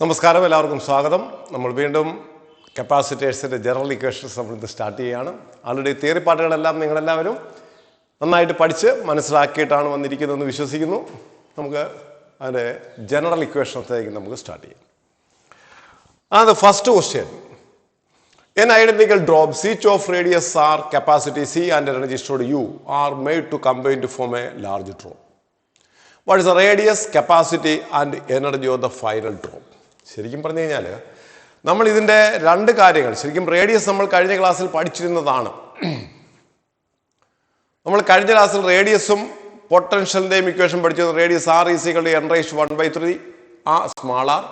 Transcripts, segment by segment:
നമസ്കാരം, എല്ലാവർക്കും സ്വാഗതം. നമ്മൾ വീണ്ടും കപ്പാസിറ്റേഴ്സിൻ്റെ ജനറൽ ഇക്വേഷൻസ് നമ്മൾ സ്റ്റാർട്ട് ചെയ്യുകയാണ്. ആൾറെഡി തിയറി പാർട്ടുകളെല്ലാം നിങ്ങളെല്ലാവരും നന്നായിട്ട് പഠിച്ച് മനസ്സിലാക്കിയിട്ടാണ് വന്നിരിക്കുന്നതെന്ന് വിശ്വസിക്കുന്നു. നമുക്ക് അതിൻ്റെ ജനറൽ ഇക്വേഷൻസിലേക്ക് നമുക്ക് സ്റ്റാർട്ട് ചെയ്യാം. അത് first question. In identical drops, each of radius r, capacity c and energy stored u are made to combine to form a large drop. What is the radius, capacity and energy of the final drop? ശരിക്കും പറഞ്ഞു കഴിഞ്ഞാൽ നമ്മൾ ഇതിൻ്റെ രണ്ട് കാര്യങ്ങൾ, ശരിക്കും radius നമ്മൾ കഴിഞ്ഞ ക്ലാസ്സിൽ പഠിച്ചിരുന്നതാണ്. നമ്മൾ കഴിഞ്ഞ ക്ലാസ്സിൽ റേഡിയസും പൊട്ടൻഷ്യലിൻ്റെയും ഇക്വേഷൻ പഠിച്ചത്. Radius R is equal to n raise to 1/3 small R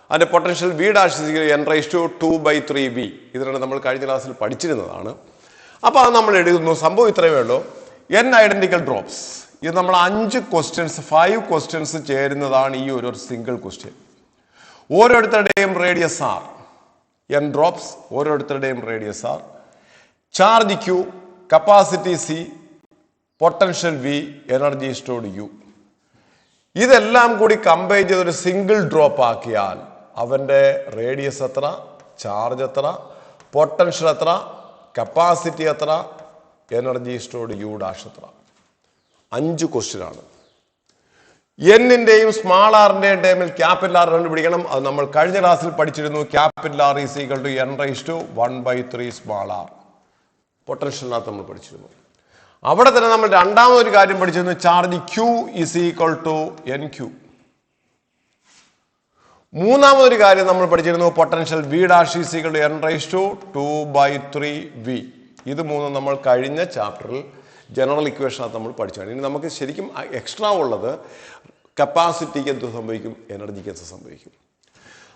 അതിൻ്റെ potential V dash is equal to n raise to 2/3v. ഇതിനാണ് നമ്മൾ കഴിഞ്ഞ ക്ലാസ്സിൽ പഠിച്ചിരുന്നതാണ്. അപ്പോൾ അത് നമ്മൾ എഴുതുന്നു. സംഭവം ഇത്രയേ ഉള്ളൂ. n identical drops. ഇത് നമ്മൾ 5 ക്വസ്റ്റ്യൻസ് ചേരുന്നതാണ് ഈ ഒരു സിംഗിൾ ക്വസ്റ്റ്യൻ. ഓരോരുത്തരുടെയും റേഡിയസ് ആർ, n ഡ്രോപ്സ്, ഓരോരുത്തരുടെയും radius R, charge Q, capacity C, potential V, energy stored U. ഇതെല്ലാം കൂടി കമ്പൈൻ ചെയ്തൊരു സിംഗിൾ ഡ്രോപ്പ് ആക്കിയാൽ അവൻ്റെ റേഡിയസ് എത്ര, ചാർജ് എത്ര, പൊട്ടൻഷ്യൽ എത്ര, കപ്പാസിറ്റി എത്ര, എനർജി സ്റ്റോർഡ് യു ഡാഷ് എത്ര. 5 ക്വസ്റ്റ്യനാണ്. എന്നിന്റെയും സ്മാൾ ആറിന്റെയും ടൈമിൽ ക്യാപിറ്റൽ ആർ കണ്ടുപിടിക്കണം. അത് നമ്മൾ കഴിഞ്ഞ ക്ലാസ്സിൽ പഠിച്ചിരുന്നു. Capital R is equal to n raise to 1/3 small R. പൊട്ടൻഷ്യലിനകത്ത് നമ്മൾ പഠിച്ചിരുന്നു. അവിടെ തന്നെ നമ്മൾ രണ്ടാമതൊരു കാര്യം പഠിച്ചിരുന്നു. Charge Q is equal to n Q. മൂന്നാമതൊരു കാര്യം നമ്മൾ പഠിച്ചിരുന്നു. Potential V dash is equal to n raise to 2/3v. ഇത് മൂന്നും നമ്മൾ കഴിഞ്ഞ ചാപ്റ്ററിൽ ജനറൽ ഇക്വേഷനകത്ത് നമ്മൾ പഠിച്ചാണ്. ഇനി നമുക്ക് ശരിക്കും എക്സ്ട്രാ ഉള്ളത് കപ്പാസിറ്റിക്ക് എന്ത് സംഭവിക്കും, എനർജിക്ക് എന്ത് സംഭവിക്കും.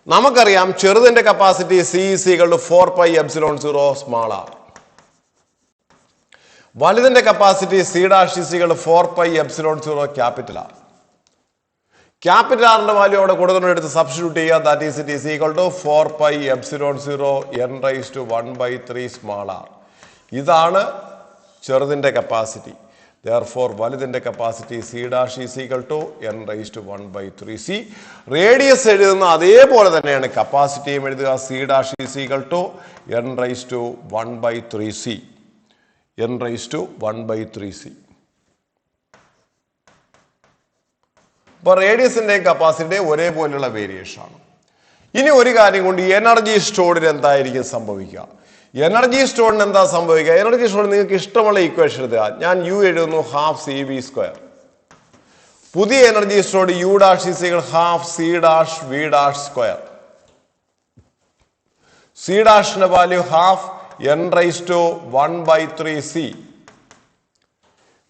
നമുക്കറിയാം ചെറുതിന്റെ capacity C is equal to 4πε0 small R. വലുതിന്റെ capacity C dash is equal to 4πε0 capital R. Capital ആറിന്റെ വാല്യൂ അവിടെ കൊടുത്തിട്ട് സബ്സ്റ്റിറ്റ്യൂട്ട് ചെയ്യുക. That is it is equal to 4πε0 n raise to 1/3 small R. ഇതാണ് ചെറുതിന്റെ കപ്പാസിറ്റി. Therefore വലുതിന്റെ capacity C dash is equal to n raise to 1/3c. Radius എഴുതുന്ന അതേപോലെ തന്നെയാണ് കപ്പാസിറ്റിയും എഴുതുക. C dash is equal to n raise to 1/3c. n raise to 1/3c. അപ്പോൾ റേഡിയസിന്റെയും കപ്പാസിറ്റിയും ഒരേപോലെയുള്ള വേരിയേഷൻ ആണ്. ഇനി ഒരു കാര്യം കൊണ്ട് എനർജി സ്റ്റോർഡിന് എന്തായിരിക്കും സംഭവിക്കുക? എനർജി സ്റ്റോറിന് എന്താ സംഭവിക്കുക? എനർജി സ്റ്റോറിന് നിങ്ങൾക്ക് ഇഷ്ടമുള്ള ഇക്വേഷൻ എഴുതുക. ഞാൻ യു എഴുതുന്നു ½ cv². പുതിയ energy stored U dash is equal ½ c dash v dash square. C ഡാഷിന്റെ value ½ n raise to 1/3c.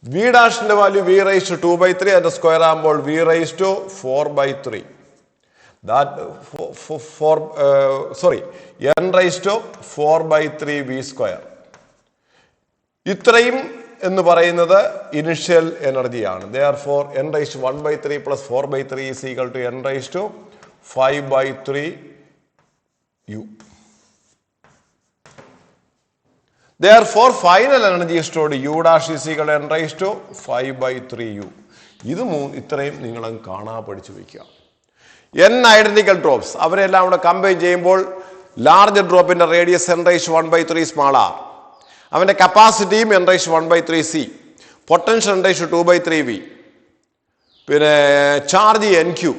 V ഡാഷിന്റെ വാല്യൂ v റൈസ് ടു 2/3. അതിന്റെ സ്ക്വയർ ആകുമ്പോൾ v raise to 4/3. n raise to 4/3v square. ഇത്രയും എന്ന് പറയുന്നത് initial എനർജിയാണ്. Therefore n raise to 1/3 plus 4/3 is equal to n raise to 5/3u. Therefore final energy stored u dash is equal to n raise to 5/3u. ഇത് ഇത്രയും നിങ്ങൾ കാണാ പഠിച്ചു വയ്ക്കുക. n ഐഡന്റിക്കൽ ഡ്രോപ്സ് അവരെല്ലാം കൂടെ കമ്പൈൻ ചെയ്യുമ്പോൾ ലാർജ് ഡ്രോപ്പിന്റെ radius n raise to 1/3 small R. അവന്റെ കപ്പാസിറ്റിയും n raise to 1/3c. Potential n raise to 2/3v. പിന്നെ charge n Q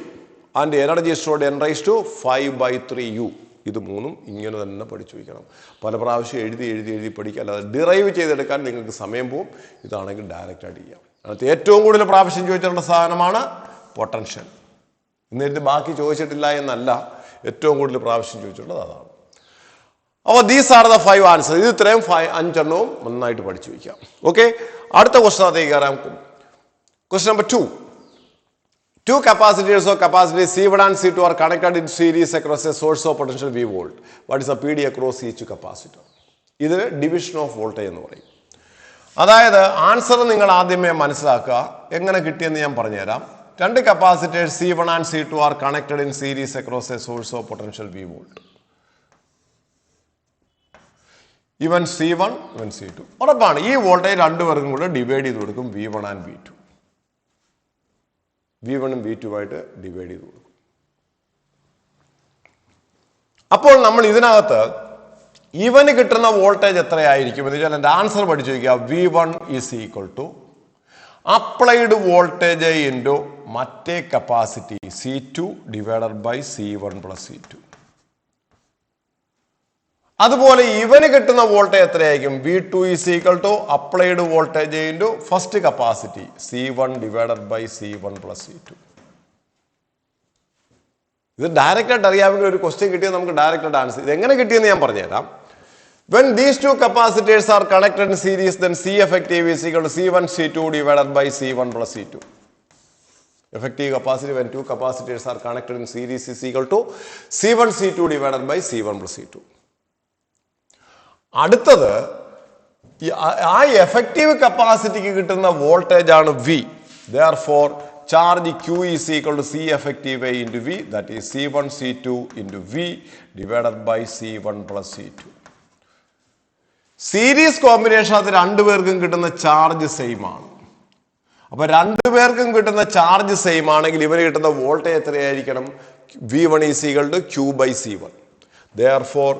and energy stored n raise to 5/3u. ഇത് മൂന്നും ഇങ്ങനെ തന്നെ പഠിച്ചു വയ്ക്കണം. പല പ്രാവശ്യം എഴുതി പഠിക്കുക. അല്ലാതെ ഡിറൈവ് ചെയ്തെടുക്കാൻ നിങ്ങൾക്ക് സമയം പോവും. ഇതാണെങ്കിൽ ഡയറക്റ്റ് ആയിട്ട് ചെയ്യാം. അതിനകത്ത് ഏറ്റവും കൂടുതൽ പ്രാവശ്യം ചോദിച്ചിട്ടുള്ള സാധനമാണ് പൊട്ടൻഷ്യൽ. ഇന്നേരത്ത് ബാക്കി ചോദിച്ചിട്ടില്ല എന്നല്ല, ഏറ്റവും കൂടുതൽ പ്രാവശ്യം ചോദിച്ചിട്ടുള്ളത് അതാണ്. അപ്പോൾ ദീസ് ആർ ദ 5 ആൻസർ. ഇത് ഇത്രയും 5 എണ്ണവും നന്നായിട്ട് പഠിച്ചു വയ്ക്കാം. ഓക്കെ, അടുത്ത ക്വസ്റ്റ്യനകത്തേക്ക് കയറാം. Question number 2. Two capacitors of capacity C1 and C2 are connected in series across a source of potential V volt. What is the PD across each capacitor? ഇത് division of voltage എന്ന് പറയും. അതായത് answer നിങ്ങൾ ആദ്യമേ മനസ്സിലാക്കുക. എങ്ങനെ കിട്ടിയെന്ന് ഞാൻ പറഞ്ഞുതരാം. രണ്ട് capacitors C1 and C2 are connected in series across a source of potential V volt. ഇവൻ C1, ഇവൻ C2. ഉറപ്പാണ് ഈ വോൾട്ടേജ് രണ്ടുപേർക്കും കൂടെ ഡിവൈഡ് ചെയ്ത് കൊടുക്കും. V1 and V2. V1 ഉം V2 ആയിട്ട് ഡിവൈഡ് ചെയ്ത് കൊടുക്കും. അപ്പോൾ നമ്മൾ ഇതിനകത്ത് ഇവന് കിട്ടുന്ന വോൾട്ടേജ് എത്രയായിരിക്കും എന്ന് വെച്ചാൽ എൻ്റെ ആൻസർ പഠിച്ചു വയ്ക്കുക. V1 is equal to applied voltage into മറ്റേ capacity C2 divided by C1 plus C2. അതുപോലെ ഇവന് കിട്ടുന്ന വോൾട്ടേജ് എത്രയായിരിക്കും? V2 is equal to applied voltage into first capacity C1 divided by C1 plus C2. ഇത് ഡയറക്റ്റായിട്ട് അറിയാമെങ്കിൽ ഒരു ക്വസ്റ്റ്യൻ കിട്ടിയാൽ നമുക്ക് ഡയറക്റ്റായിട്ട് ആൻസർ. ഇത് എങ്ങനെ കിട്ടിയെന്ന് ഞാൻ പറഞ്ഞുതരാം. When these two capacitors are connected in series, then C effective is equal to C1 C2 divided by C1 plus C2. Effective capacity when two capacitors are connected in series is equal to C1 C2 divided by C1 plus C2. അടുത്തത് ആ effective കപ്പാസിറ്റിക്ക് കിട്ടുന്ന voltage ആണ് V. Therefore, charge Q is equal to C effective A into V, that is C1 C2 into V divided by C1 plus C2. Series combination അത് രണ്ടുപേർക്കും കിട്ടുന്ന charge same ആണ്. അപ്പൊ രണ്ടുപേർക്കും കിട്ടുന്ന ചാർജ് സെയിം ആണെങ്കിൽ ഇവന് കിട്ടുന്ന voltage എത്രയായിരിക്കണം? V1 is equal to Q by C1. Therefore,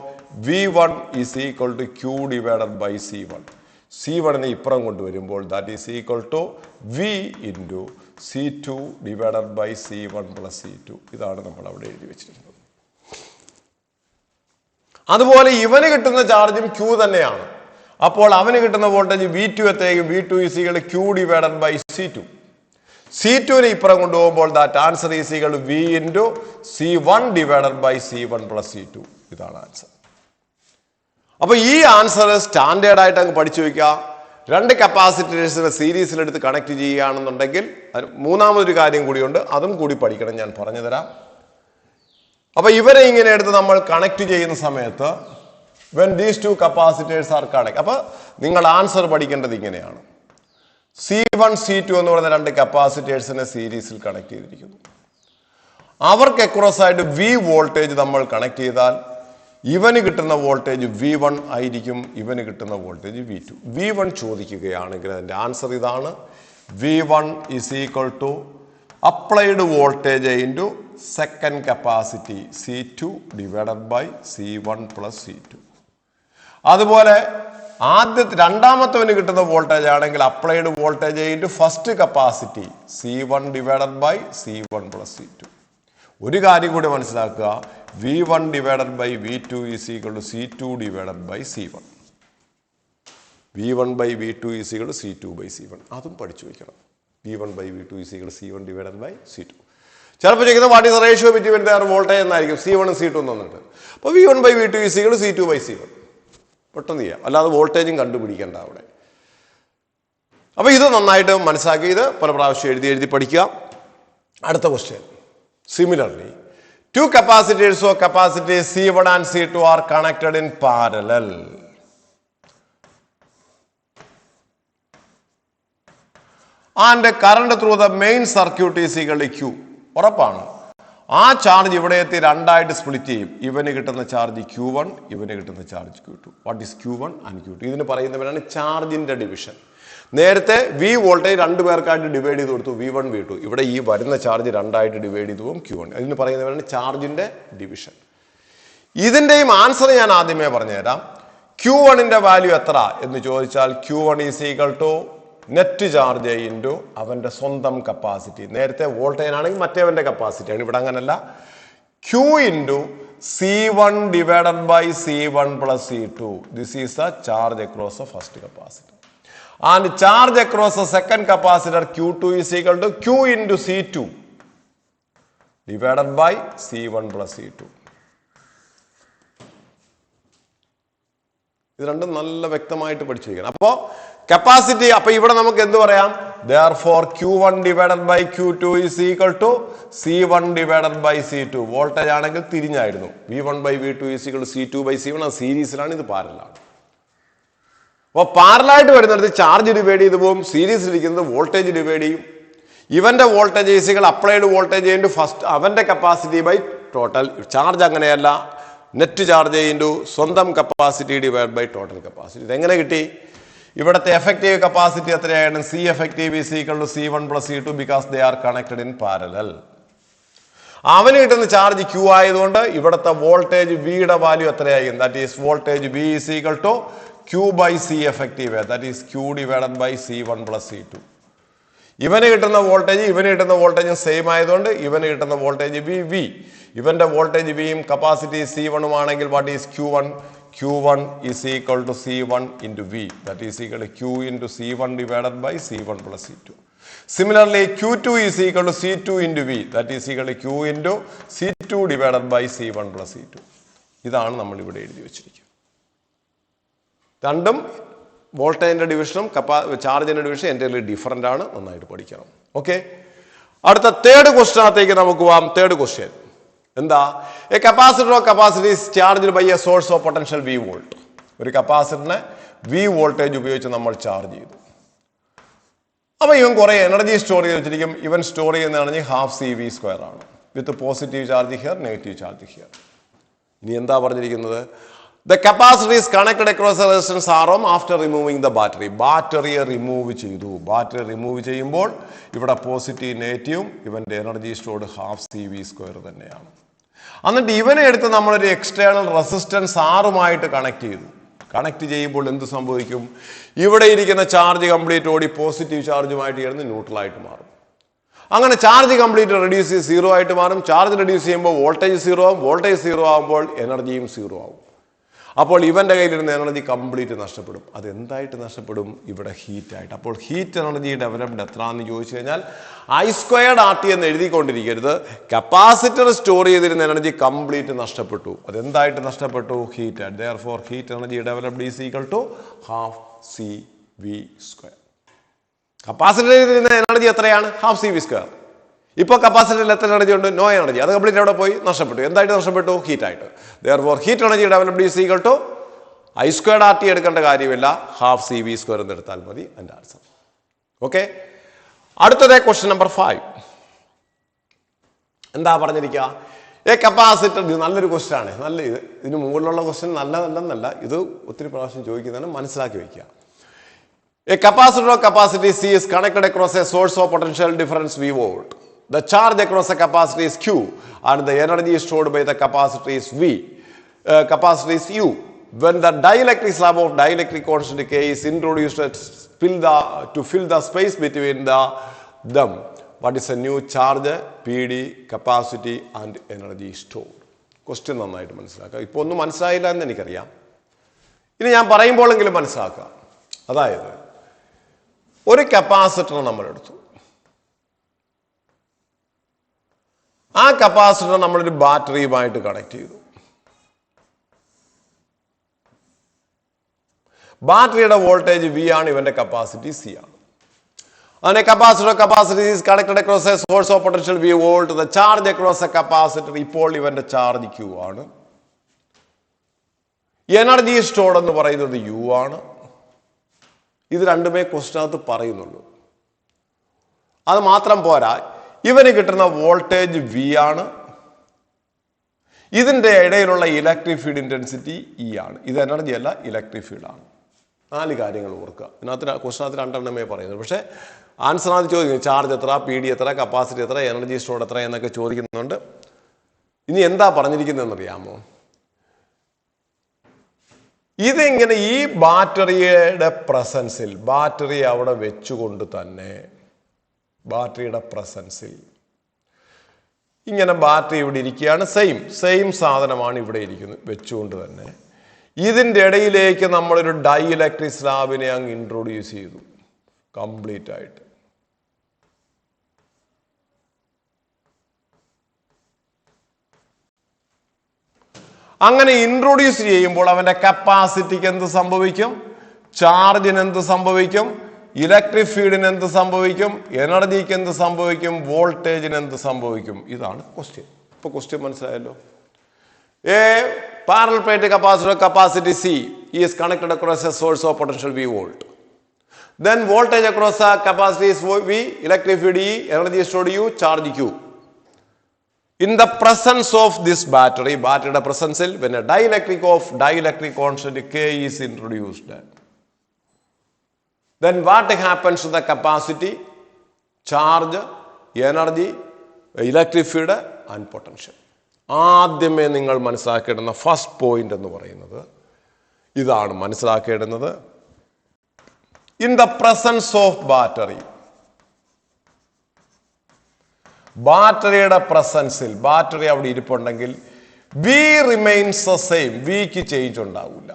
V1 is equal to Q divided by C1. C1 ഇപ്പുറം കൊണ്ടുവരുമ്പോൾ that is equal to V into C2 divided by C1 plus C2. ഇതാണ് നമ്മൾ അവിടെ എഴുതി വെച്ചിരിക്കുന്നത്. അതുപോലെ ഇവന് കിട്ടുന്ന ചാർജും Q തന്നെയാണ്. അപ്പോൾ അവന് കിട്ടുന്ന വോൾട്ടേജ് V2 എത്രയായിരിക്കും? V2 is equal to Q divided by C2. C2 ഇപ്പുറം കൊണ്ടുപോകുമ്പോൾ that answer is equal to V into C1 divided by C1 plus C2. ഇതാണ് ആൻസർ. അപ്പൊ ഈ ആൻസർ സ്റ്റാൻഡേർഡ് ആയിട്ട് അങ്ങ് പഠിച്ചു വയ്ക്കുക. രണ്ട് കപ്പാസിറ്റേഴ്സിനെ സീരീസിലെടുത്ത് കണക്ട് ചെയ്യുകയാണെന്നുണ്ടെങ്കിൽ മൂന്നാമതൊരു കാര്യം കൂടിയുണ്ട്, അതും കൂടി പഠിക്കണം, ഞാൻ പറഞ്ഞു തരാം. അപ്പൊ ഇവരെ ഇങ്ങനെ എടുത്ത് നമ്മൾ കണക്ട് ചെയ്യുന്ന സമയത്ത് when these two capacitors are connected, അപ്പൊ നിങ്ങൾ ആൻസർ പഠിക്കേണ്ടത് ഇങ്ങനെയാണ്. C1 C2 എന്ന് പറയുന്ന രണ്ട് കപ്പാസിറ്റേഴ്സിനെ സീരീസിൽ കണക്ട് ചെയ്തിരിക്കുന്നു. അവർക്ക് അക്രോസ് ആയിട്ട് V വോൾട്ടേജ് നമ്മൾ കണക്ട് ചെയ്താൽ ഇവന് കിട്ടുന്ന വോൾട്ടേജ് V1 ആയിരിക്കും, ഇവന് കിട്ടുന്ന വോൾട്ടേജ് V2. V1 ചോദിക്കുകയാണെങ്കിൽ അതിന്റെ ആൻസർ ഇതാണ്. V1 is equal to applied voltage into second capacity C2 divided by C1 plus C2. അതുപോലെ രണ്ടാമത്തവന് കിട്ടുന്ന വോൾട്ടേജ് ആണെങ്കിൽ applied voltage into first capacity C1 divided by C1 plus C2. ഒരു കാര്യം കൂടി മനസ്സിലാക്കുക, V1 divided by V2 is equal to C2 divided by C1. V1 by V2 is equal to C2 by C1. അതും പഠിച്ചു വയ്ക്കണം. V1 by V2 is equal to C1 divided by C2. ചിലപ്പോൾ ചോദിക്കുന്നത് what is ratio between their voltage എന്നായിരിക്കും. C1 C2 എന്നുണ്ട്. അപ്പോൾ V1 by V2 is equal to C2 by C1. പെട്ടെന്ന് ചെയ്യാം, അല്ലാതെ വോൾട്ടേജും കണ്ടുപിടിക്കേണ്ട അവിടെ. അപ്പൊ ഇത് നന്നായിട്ട് മനസ്സിലാക്കി ഇത് പല പ്രാവശ്യം എഴുതി പഠിക്കുക. അടുത്ത question. Similarly two capacitors or capacitors C1 and C2 are connected in parallel. And current through the main circuit is equal to Q. ഉറപ്പാണ് ആ ചാർജ് ഇവിടെ എത്തി രണ്ടായിട്ട് സ്പ്ലിറ്റ് ചെയ്യും. ഇവന് കിട്ടുന്ന ചാർജ് Q1, ഇവന് കിട്ടുന്ന charge Q2. What is Q1 and Q2? ഇതിന് പറയുന്നവരാണ് ചാർജിന്റെ ഡിവിഷൻ. നേരത്തെ V വോൾട്ടേജ് രണ്ടു പേർക്കായിട്ട് ഡിവൈഡ് ചെയ്ത് കൊടുത്തു, V1 V2. ഇവിടെ ഈ വരുന്ന ചാർജ് രണ്ടായിട്ട് ഡിവൈഡ് ചെയ്തു പോകും Q1. ഇതിന് പറയുന്നവരാണ് ചാർജിന്റെ ഡിവിഷൻ. ഇതിന്റെയും ആൻസർ ഞാൻ ആദ്യമേ പറഞ്ഞുതരാം. Q1ന്റെ വാല്യൂ എത്ര എന്ന് ചോദിച്ചാൽ Q1 is equal to net charge into അവന്റെ സ്വന്തം കപ്പാസിറ്റി. നേരത്തെ വോൾട്ടേജ് ആണെങ്കിൽ മറ്റേവന്റെ കപ്പാസിറ്റി ആണ്, ഇവിടെ അങ്ങനല്ല. Q into C1 divided by C1 plus C2. This is the charge across the first capacitor. And charge across the second capacitor Q2 is equal to Q into C2 divided by C1 plus C2. ഇത് രണ്ടും നല്ല വ്യക്തമായിട്ട് പഠിച്ചു വയ്ക്കണം. അപ്പോ capacity, അപ്പൊ ഇവിടെ നമുക്ക് എന്ത് പറയാം? Therefore Q1 divided by Q2 is equal to C1 divided by C2. Voltage ആണെങ്കിൽ തിരിഞ്ഞായിരുന്നു. V1 by V2 is equal to C2 by C1. അത് സീരീസിലാണ്, ഇത് പാരലാണ്. അപ്പോൾ പാരലായിട്ട് വരുന്നിടത്ത് ചാർജ് ഡിവൈഡ് ചെയ്ത് പോകും, സീരീസിലിരിക്കുന്നത് വോൾട്ടേജ് ഡിവൈഡ് ചെയ്യും. ഇവന്റെ voltage is equal applied voltage into first അവന്റെ കപ്പാസിറ്റി ബൈ ടോട്ടൽ. ചാർജ് അങ്ങനെയല്ല, നെറ്റ് ചാർജ് ഇൻറ്റു സ്വന്തം capacity divide by total capacity. ഇതെങ്ങനെ കിട്ടി? ഇവിടുത്തെ എഫക്റ്റീവ് കപ്പാസിറ്റി എത്രയാണ്? C effective is equal to C1 plus C2 because they are connected in parallel. അവന് കിട്ടുന്ന charge Q ആയതുകൊണ്ട് ഇവിടുത്തെ വോൾട്ടേജ് വിയുടെ വാല്യൂ എത്രയായിരിക്കും? That is voltage V is equal to Q by C effective, that is Q divided by C1 plus C2. ഇവന് കിട്ടുന്ന വോൾട്ടേജും same ആയതുകൊണ്ട് ഇവന് കിട്ടുന്ന വോൾട്ടേജ് വി, ഇവന്റെ വോൾട്ടേജ് വിയും കപ്പാസിറ്റി C1 ആണെങ്കിൽ what is Q1 is equal to C1 into V, that is equal to Q into C1 divided by C1 plus C2. Similarly, Q2 is equal to C2 into V, that is equal to Q into C2 divided by C1 plus C2. ഇതാണ് നമ്മൾ ഇവിടെ എഴുതി വെച്ചിരിക്കുന്നത്. രണ്ടും വോൾട്ടേജിന്റെ ഡിവിഷനും ചാർജിന്റെ ഡിവിഷനും entirely different ആണ്. നന്നായിട്ട് പഠിക്കണം. ഓക്കെ, അടുത്ത തേർഡ് ക്വസ്റ്റ്യനകത്തേക്ക് നമുക്ക് പോവാം. തേർഡ് ക്വസ്റ്റ്യൻ എന്താ? A capacitor of capacity is charged by a source of potential V volt. ഒരു കപ്പാസിറ്ററിനെ V വോൾട്ടേജ് ഉപയോഗിച്ച് നമ്മൾ ചാർജ് ചെയ്തു. അപ്പോൾ ഇവൻ കുറേ എനർജി സ്റ്റോർ ചെയ്ത് വെച്ചിരിക്കും. ഇവൻ സ്റ്റോർ ചെയ്യുന്ന എനർജി ½ CV² ആണ്, with positive charge here, negative charge here. ഇനി എന്താ പറഞ്ഞിരിക്കുന്നത്? The capacitor is connected across resistance RM after removing the battery. ബാറ്ററിയെ റിമൂവ് ചെയ്തു. ബാറ്ററി റിമൂവ് ചെയ്യുമ്പോൾ ഇവിടെ പോസിറ്റീവ് നെഗറ്റീവും ഇവന്റെ എനർജി സ്റ്റോർഡ് ½ CV² തന്നെയാണ്. എന്നിട്ട് ഇവനെ എടുത്ത് നമ്മളൊരു എക്സ്റ്റേണൽ റെസിസ്റ്റൻസ് ആറുമായിട്ട് കണക്ട് ചെയ്തു. കണക്ട് ചെയ്യുമ്പോൾ എന്ത് സംഭവിക്കും? ഇവിടെ ഇരിക്കുന്ന ചാർജ് കംപ്ലീറ്റ് ഓടി പോസിറ്റീവ് ചാർജുമായിട്ട് ചേർന്ന് ന്യൂട്രലായിട്ട് മാറും. അങ്ങനെ ചാർജ് കംപ്ലീറ്റ് റെഡ്യൂസ് ചെയ്ത് 0 ആയിട്ട് മാറും. ചാർജ് റെഡ്യൂസ് ചെയ്യുമ്പോൾ വോൾട്ടേജ് 0 ആവും. വോൾട്ടേജ് 0 ആകുമ്പോൾ എനർജിയും 0 ആവും. അപ്പോൾ ഇവന്റെ കയ്യിലിരുന്ന എനർജി കംപ്ലീറ്റ് നഷ്ടപ്പെടും. അതെന്തായിട്ട് നഷ്ടപ്പെടും? ഇവിടെ ഹീറ്റ് ആയിട്ട്. അപ്പോൾ ഹീറ്റ് എനർജി ഡെവലപ്ഡ് എത്രയാണെന്ന് ചോദിച്ചു കഴിഞ്ഞാൽ I²RT എന്ന് എഴുതിക്കൊണ്ടിരിക്കരുത്. കപ്പാസിറ്റർ സ്റ്റോർ ചെയ്തിരുന്ന എനർജി കംപ്ലീറ്റ് നഷ്ടപ്പെട്ടു. അതെന്തായിട്ട് നഷ്ടപ്പെട്ടു? ഹീറ്റ് ആയിട്ട്. Therefore heat energy developed is equal to ½ CV². Capacitor ചെയ്തിരുന്ന എനർജി എത്രയാണ്? ½ CV². ഇപ്പോൾ കപ്പാസിറ്ററിൽ എത്ര എനർജി ഉണ്ട്? No energy. അത് കംപ്ലീറ്റ് എവിടെ പോയി? നഷ്ടപ്പെട്ടു. എന്തായിട്ട് നഷ്ടപ്പെട്ടു? ഹീറ്റ് ആയിട്ട്. Therefore heat energy developed is equal to I²RT എടുക്കേണ്ട കാര്യമില്ല, ½ CV² എന്ന് എടുത്താൽ മതി. എൻ്റെ ആൻസർ. ഓക്കെ, അടുത്തത് ക്വസ്റ്റ്യൻ നമ്പർ 5. എന്താ പറഞ്ഞിരിക്കുക? A capacitor. ഇത് നല്ലൊരു ക്വസ്റ്റ്യൻ ആണ്. ഇതിന് മുകളിലുള്ള ക്വസ്റ്റ്യൻ നല്ലതല്ലെന്നല്ല, ഇത് ഒത്തിരി പ്രാവശ്യം ചോദിക്കുന്നതാണ്, മനസ്സിലാക്കി വയ്ക്കുക. A capacitor of capacity C is connected across a source of potential difference V volt. The charge across the capacitor is Q and the energy stored by the capacitor is V. Capacitor is U. When the dielectric slab of dielectric constant K is introduced to fill the space between them, what is a new charge, PD, capacity and energy stored? Question നന്നായിട്ട് മനസ്സിലാക്കുക. ഇപ്പോൾ ഒന്നും മനസ്സിലായില്ല എന്ന് എനിക്കറിയാം. ഇനി ഞാൻ പറയുമ്പോഴെങ്കിലും മനസ്സിലാക്കുക. അതായത് ഒരു കപ്പാസിറ്റർ നമ്മൾ എടുത്തു. ആ കപ്പാസിറ്റർ നമ്മളൊരു ബാറ്ററിയുമായിട്ട് കണക്ട് ചെയ്തു. ബാറ്ററിയുടെ വോൾട്ടേജ് V ആണ്, ഇവന്റെ കപ്പാസിറ്റി C ആണ്. അങ്ങനെ capacitor is connected across A source of potential V volt. The charge across A capacitor, ഇപ്പോൾ ഇവന്റെ ചാർജ് Q ആണ്. എനർജി സ്റ്റോർഡ് എന്ന് പറയുന്നത് U ആണ്. ഇത് രണ്ടുമേ ക്വസ്റ്റ്യനകത്ത് പറയുന്നുള്ളൂ. അത് മാത്രം പോരാ, ഇവന് കിട്ടുന്ന വോൾട്ടേജ് V ആണ്. ഇതിന്റെ ഇടയിലുള്ള ഇലക്ട്രിക് ഫീൽഡ് ഇന്റൻസിറ്റി E ആണ്. ഇത് എനർജി അല്ല, ഇലക്ട്രിക് ഫീൽഡ് ആണ്. 4 കാര്യങ്ങൾ ഓർക്കുക. ഇതിനകത്ത് ക്വസ്റ്റ്യനകത്ത് 2 എണ്ണമേ പറയുന്നത്. പക്ഷേ ആൻസറിനകത്ത് ചോദിക്കുന്നു ചാർജ് എത്ര, PD എത്ര, കപ്പാസിറ്റി എത്ര, എനർജി സ്റ്റോർഡ് എത്ര എന്നൊക്കെ ചോദിക്കുന്നുണ്ട്. ഇനി എന്താ പറഞ്ഞിരിക്കുന്നതെന്ന് അറിയാമോ? ഇതിങ്ങനെ ഈ ബാറ്ററിയുടെ പ്രസൻസിൽ, ബാറ്ററി അവിടെ വെച്ചുകൊണ്ട് തന്നെ, ബാറ്ററിയുടെ പ്രസൻസിൽ ഇങ്ങനെ ബാറ്ററി ഇവിടെ ഇരിക്കുകയാണ്. സെയിം സാധനമാണ് ഇവിടെ ഇരിക്കുന്നത്. വെച്ചുകൊണ്ട് തന്നെ ഇതിൻ്റെ ഇടയിലേക്ക് നമ്മളൊരു ഡൈഇലക്ട്രിക് സ്ലാബിനെ അങ്ങ് ഇൻട്രൊഡ്യൂസ് ചെയ്തു കംപ്ലീറ്റ് ആയിട്ട്. അങ്ങനെ ഇൻട്രൊഡ്യൂസ് ചെയ്യുമ്പോൾ അവന്റെ കപ്പാസിറ്റിക്ക് എന്ത് സംഭവിക്കും? ചാർജിന് എന്ത് സംഭവിക്കും? ഇലക്ട്രിക് ഫീൽഡിന് എന്ത് സംഭവിക്കും? എനർജിക്ക് എന്ത് സംഭവിക്കും? വോൾട്ടേജിന് എന്ത് സംഭവിക്കും? ഇതാണ് ക്വസ്റ്റ്യൻ. ഇപ്പൊ ക്വസ്റ്റ്യൻ മനസ്സിലായല്ലോ. A parallel plate capacitor capacity C is connected across a source of potential V volt. Then voltage across the capacity is V, electric field E, energy stored U, charge Q. In the presence of this battery presence, when a dielectric constant K is introduced, then what happens to the capacity, charge, energy, electric field and potential. ആദ്യമേ നിങ്ങൾ മനസ്സിലാക്കേണ്ടുന്ന first point എന്ന് പറയുന്നത് ഇതാണ് മനസ്സിലാക്കേണ്ടുന്നത്. In the presence of battery, ബാറ്ററിയുടെ പ്രസൻസിൽ, battery അവിടെ ഇരിപ്പുണ്ടെങ്കിൽ വി റിമെയിൻസ് ദ സെയിം, വിക്ക് ചേഞ്ച് ഉണ്ടാവില്ല.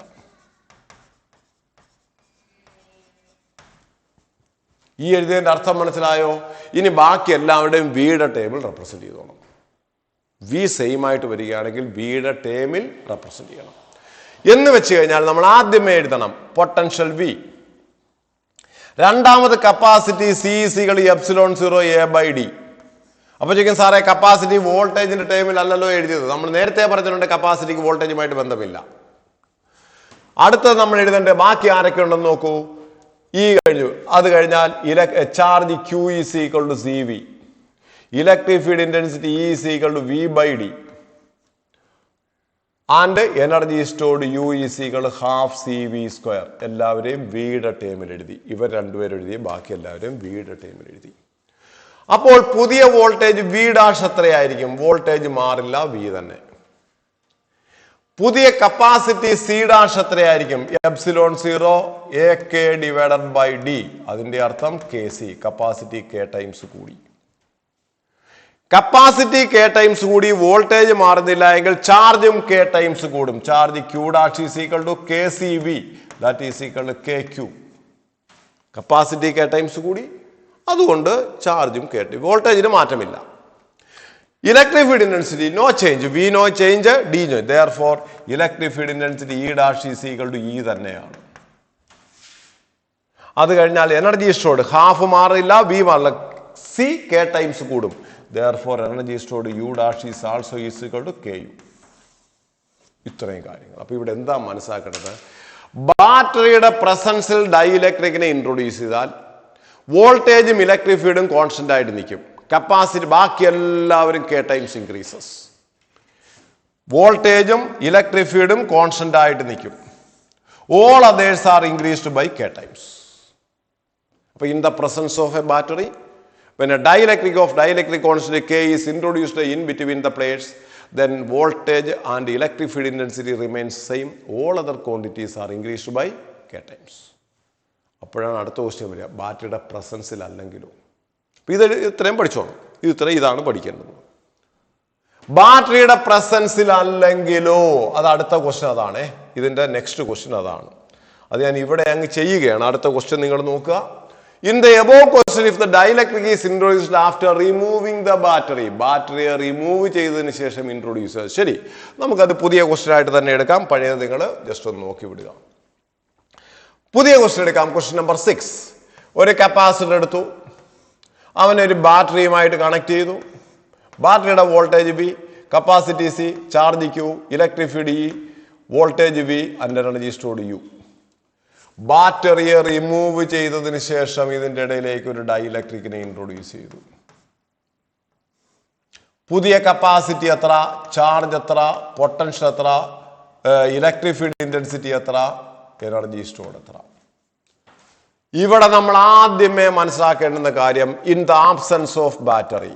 ഈ എഴുതിയതിന്റെ അർത്ഥം മനസ്സിലായോ? ഇനി ബാക്കി എല്ലാവരുടെയും വിയുടെ ടേമിൽ റെപ്രസെന്റ് ചെയ്തോണം. വി സെയിം ആയിട്ട് വരികയാണെങ്കിൽ വിയുടെ ടേമിൽ റെപ്രസെന്റ് ചെയ്യണം എന്ന് വെച്ച് കഴിഞ്ഞാൽ നമ്മൾ ആദ്യമേ എഴുതണം പൊട്ടൻഷ്യൽ വി. രണ്ടാമത് capacity C equal epsilon 0 A by D. അപ്പൊ ചോദിക്കും സാറേ കപ്പാസിറ്റി വോൾട്ടേജിന്റെ ടേമിൽ അല്ലല്ലോ എഴുതിയത്. നമ്മൾ നേരത്തെ പറഞ്ഞിട്ടുണ്ട് കപ്പാസിറ്റിക്ക് വോൾട്ടേജുമായിട്ട് ബന്ധമില്ല. അടുത്തത് നമ്മൾ എഴുതേണ്ടത് ബാക്കി ആരൊക്കെ ഉണ്ടെന്ന് നോക്കൂ. ഈ കഴിഞ്ഞു. അത് കഴിഞ്ഞാൽ charge Q is equal to C V, electric field intensity E is equal to V by D, and energy stored U is equal half C V square. എല്ലാവരെയും വിയുടെ ടേമിൽ എഴുതി. ഇവർ രണ്ടുപേരും എഴുതി, ബാക്കി എല്ലാവരെയും വിയുടെ ടേമിൽ എഴുതി. അപ്പോൾ പുതിയ വോൾട്ടേജ് വി ഡാഷ് എത്രയായിരിക്കും? വോൾട്ടേജ് മാറില്ല, വി തന്നെ. പുതിയ കപ്പാസിറ്റി സി ഡാഷ് എത്രയായിരിക്കും? Epsilon 0 A K divided by D. അതിന്റെ അർത്ഥം K C, capacity K times കൂടി. കപ്പാസിറ്റി കെ ടൈംസ് കൂടി, വോൾട്ടേജ് മാറുന്നില്ല എങ്കിൽ ചാർജും കെ ടൈംസ് കൂടും. Charge Q dash is equal to K C V, that is equal to K Q. Capacity K times കൂടി, അതുകൊണ്ട് ചാർജും കെ ടൈം, വോൾട്ടേജിന് മാറ്റമില്ല. Electric field intensity no change, V no change, D no. Therefore electric field intensity E dash is equal to E തന്നെയാണ്. അത് കഴിഞ്ഞാൽ energy stored half മാറില്ല, V മാറില്ല, സി കെ ടൈംസ് കൂടും. Therefore, energy stored U dash is also is equal to KU. ഇത്രയും കാര്യങ്ങൾ. അപ്പോൾ ഇവിടെ എന്താ മനസ്സിലാക്കേണ്ടത്? ബാറ്ററിയുടെ പ്രസൻസിൽ ഡൈഇലക്ട്രിക്കിനെ ഇൻട്രൊഡ്യൂസ് ചെയ്താൽ വോൾട്ടേജും ഇലക്ട്രിക് ഫീൽഡും കോൺസ്റ്റന്റ് ആയിട്ട് നിൽക്കും. കപ്പാസിറ്റി ബാക്കി എല്ലാവരും കെ ടൈംസ് ഇൻക്രീസസ്. വോൾട്ടേജും ഇലക്ട്രിക് ഫീൽഡും കോൺസ്റ്റന്റ് ആയിട്ട് നിൽക്കും. All others are increased by K times. അപ്പോൾ in the presence of a battery, when a dielectric constant K is introduced in between the plates, then voltage and electric field intensity remains same. All other quantities are increased by K times. അപ്പോഴാണ് അടുത്ത question വരിക, ബാറ്ററിയുടെ പ്രസൻസിൽ അല്ലെങ്കിലോ. ഇത് ഇത്രയും പഠിച്ചോളൂ. ഇതാണ് പഠിക്കേണ്ടത്. ബാറ്ററിയുടെ പ്രസൻസിൽ അല്ലെങ്കിലോ, അത് അടുത്ത ക്വസ്റ്റ്യൻ അതാണ്. ഇതിന്റെ നെക്സ്റ്റ് ക്വസ്റ്റ്യൻ അതാണ്. അത് ഞാൻ ഇവിടെ അങ്ങ് ചെയ്യുകയാണ്. അടുത്ത ക്വസ്റ്റ്യൻ നിങ്ങൾ നോക്കുക. In the above question, if the dielectric is introduced after removing the battery, ബാറ്ററിയെ റിമൂവ് ചെയ്തതിന് ശേഷം ഇൻട്രൊഡ്യൂസ് ചെയ്തത്. ശരി, നമുക്കത് പുതിയ ക്വസ്റ്റ്യൻ ആയിട്ട് തന്നെ എടുക്കാം. പഴയത് നിങ്ങൾ ജസ്റ്റ് ഒന്ന് നോക്കി വിടുക. പുതിയ ക്വസ്റ്റ്യൻ എടുക്കാം. Question number 6. ഒരു കപ്പാസിറ്റർ എടുത്തു, അവനൊരു ബാറ്ററിയുമായിട്ട് കണക്ട് ചെയ്തു. ബാറ്ററിയുടെ voltage V, capacity C, charge Q, electric field E, voltage V and energy stored U. ബാറ്ററിയെ റിമൂവ് ചെയ്തതിന് ശേഷം ഇതിന്റെ ഇടയിലേക്ക് ഒരു ഡൈഇലക്ട്രിക്കിനെ ഇൻട്രൊഡ്യൂസ് ചെയ്തു. പുതിയ കപ്പാസിറ്റി എത്ര, ചാർജ് എത്ര, പൊട്ടൻഷ്യൽ എത്ര, ഇലക്ട്രിക് ഫീൽഡ് ഇന്റൻസിറ്റി എത്ര, എനർജി സ്റ്റോർഡ് എത്ര. ഇവിടെ നമ്മൾ ആദ്യമേ മനസ്സിലാക്കേണ്ടുന്ന കാര്യം, in the absence of battery,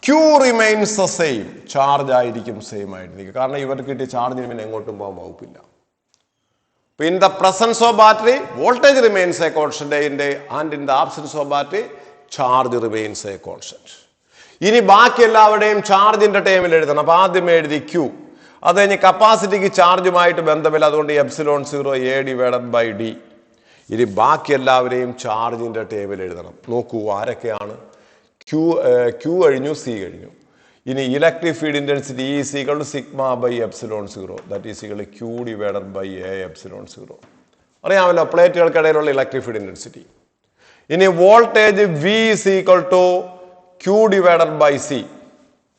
Q remains the same. Charge ആയിരിക്കും സെയിം ആയിട്ടിരിക്കും. കാരണം ഇവർക്ക് കിട്ടിയ ചാർജിന് പിന്നെ എങ്ങോട്ടും പോകാൻ വകുപ്പില്ല. In the presence of battery voltage remains a constant, and in the absence of battery charge remains a constant. ഇനി ബാക്കി എല്ലാവരുടെയും ചാർജിന്റെ ടേമിൽ എഴുതണം. അപ്പൊ ആദ്യമേ എഴുതി Q. അത് കഴിഞ്ഞ് കപ്പാസിറ്റിക്ക് ചാർജുമായിട്ട് ബന്ധമില്ല, അതുകൊണ്ട് epsilon 0 A divided by D. ഇനി ബാക്കി എല്ലാവരെയും ചാർജിന്റെ ടേമിൽ എഴുതണം. നോക്കൂ ആരൊക്കെയാണ്. Q കഴിഞ്ഞു, സി കഴിഞ്ഞു. ഇനി electric field intensity E is equal to sigma by epsilon 0, that is equal to Q divided by A epsilon 0. അറിയാമല്ലോ പ്ലേറ്റുകൾക്കിടയിലുള്ള ഇലക്ട്രിക് ഫീൽഡ് ഇന്റൻസിറ്റി. ഇനി voltage V is equal to Q divided by C.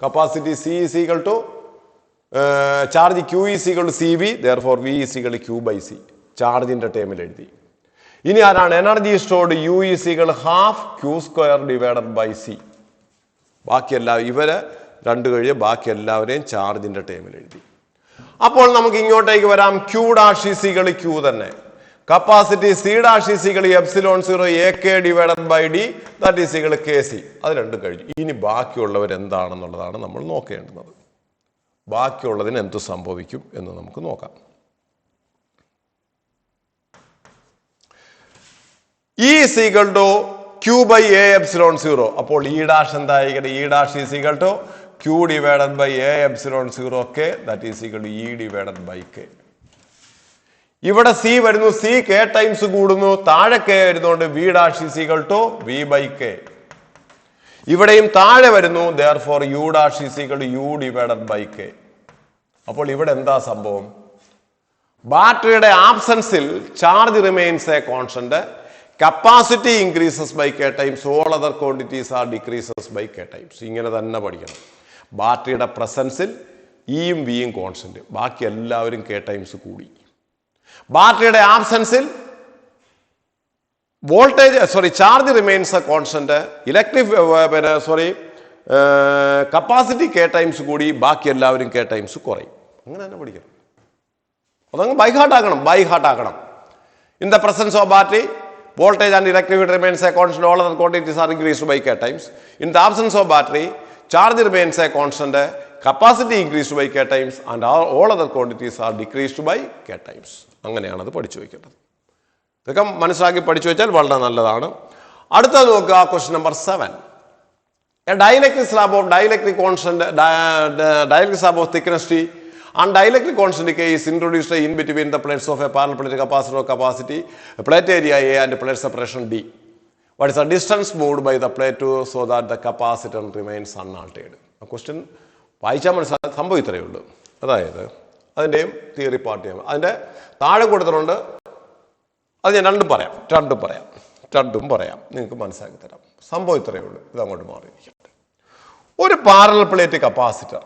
Capacity C is equal to charge Q is equal to C V, therefore V is equal to Q by C. ചാർജിന്റെ ടേമിൽ എഴുതി. ഇനി ആരാണ് energy stored? U is equal half Q square divided by C. ബാക്കിയെല്ലാം ഇവര് രണ്ടു കഴിഞ്ഞ് ബാക്കി എല്ലാവരെയും ചാർജിന്റെ ടേമിൽ എഴുതി. അപ്പോൾ നമുക്ക് ഇങ്ങോട്ടേക്ക് വരാം. Q dash is equal Q തന്നെ. Capacity C dash is equal to epsilon 0 AK divided by D, that is equal to KC. That's two കഴിഞ്ഞു. ഇനി ബാക്കിയുള്ളവർ എന്താണെന്നുള്ളതാണ് നമ്മൾ നോക്കേണ്ടത്. ബാക്കിയുള്ളതിന് എന്ത് സംഭവിക്കും എന്ന് നമുക്ക് നോക്കാം. E is equal to Q by A epsilon 0. അപ്പോൾ E dash എന്തായിരിക്കും? E dash is equal to Q divided by A epsilon 0 K, that is equal to E divided by K. ഇവിടെ C വരുന്നു, C K ടൈംസ് കൂടുന്നു, താഴെ K വരുന്നുണ്ട്, V dash is equal to V by K. ഇവിടെയും താഴെ വരുന്നു, therefore U dash is equal to U divided by K. അപ്പോൾ ഇവിടെ എന്താ സംഭവം? ബാറ്ററിയുടെ ആബ്സൻസിൽ charge remains a constant, capacity increases by K times, all other quantities are decreases by K times. ഇങ്ങനെ തന്നെ പഠിക്കണം. ബാറ്ററിയുടെ പ്രസൻസിൽ ഇയും വിയും കോൺസ്റ്റന്റ്, ബാക്കി എല്ലാവരും K ടൈംസ് കൂടി. ബാറ്ററിയുടെ ആബ്സൻസിൽ charge remains a constant, capacity K times കൂടി, ബാക്കി എല്ലാവരും K ടൈംസ് കുറയും. അങ്ങനെ തന്നെ പഠിക്കണം. അതങ്ങ് ബൈ ഹാർട്ട് ആക്കണം. In the presence of battery, voltage and electric field remains a constant, all other quantities are increased by K times. In the absence of battery, charge remains a constant, capacity increased by K times, and all other quantities are decreased by K times. അങ്ങനെയാണ് അത് പഠിച്ചു വയ്ക്കേണ്ടത്. ഇതൊക്കെ മനസ്സിലാക്കി പഠിച്ചു വെച്ചാൽ വളരെ നല്ലതാണ്. അടുത്തത് നോക്കുക, question number 7. A dielectric slab of dielectric constant, dielectric slab of thickness T and dielectric constant K is introduced in between the plates of a parallel plate capacitor of capacity, plate area A and plate separation D. What is the distance moved by the plate so that the capacitor remains unaltered? A question വായിച്ചാൽ മനസ്സിലാക്കാൻ സംഭവം ഇത്രയേ ഉള്ളൂ. അതായത് അതിൻ്റെയും theory part ചെയ്യാം. അതിൻ്റെ താഴെ കൊടുത്തിട്ടുണ്ട്, അത് ഞാൻ രണ്ടും പറയാം, നിങ്ങൾക്ക് മനസ്സിലാക്കി തരാം. സംഭവം ഇത്രയേ ഉള്ളൂ. ഇത് അങ്ങോട്ട് മാറിയിരിക്കട്ടെ. ഒരു പാരലൽ പ്ലേറ്റ് കപ്പാസിറ്റർ,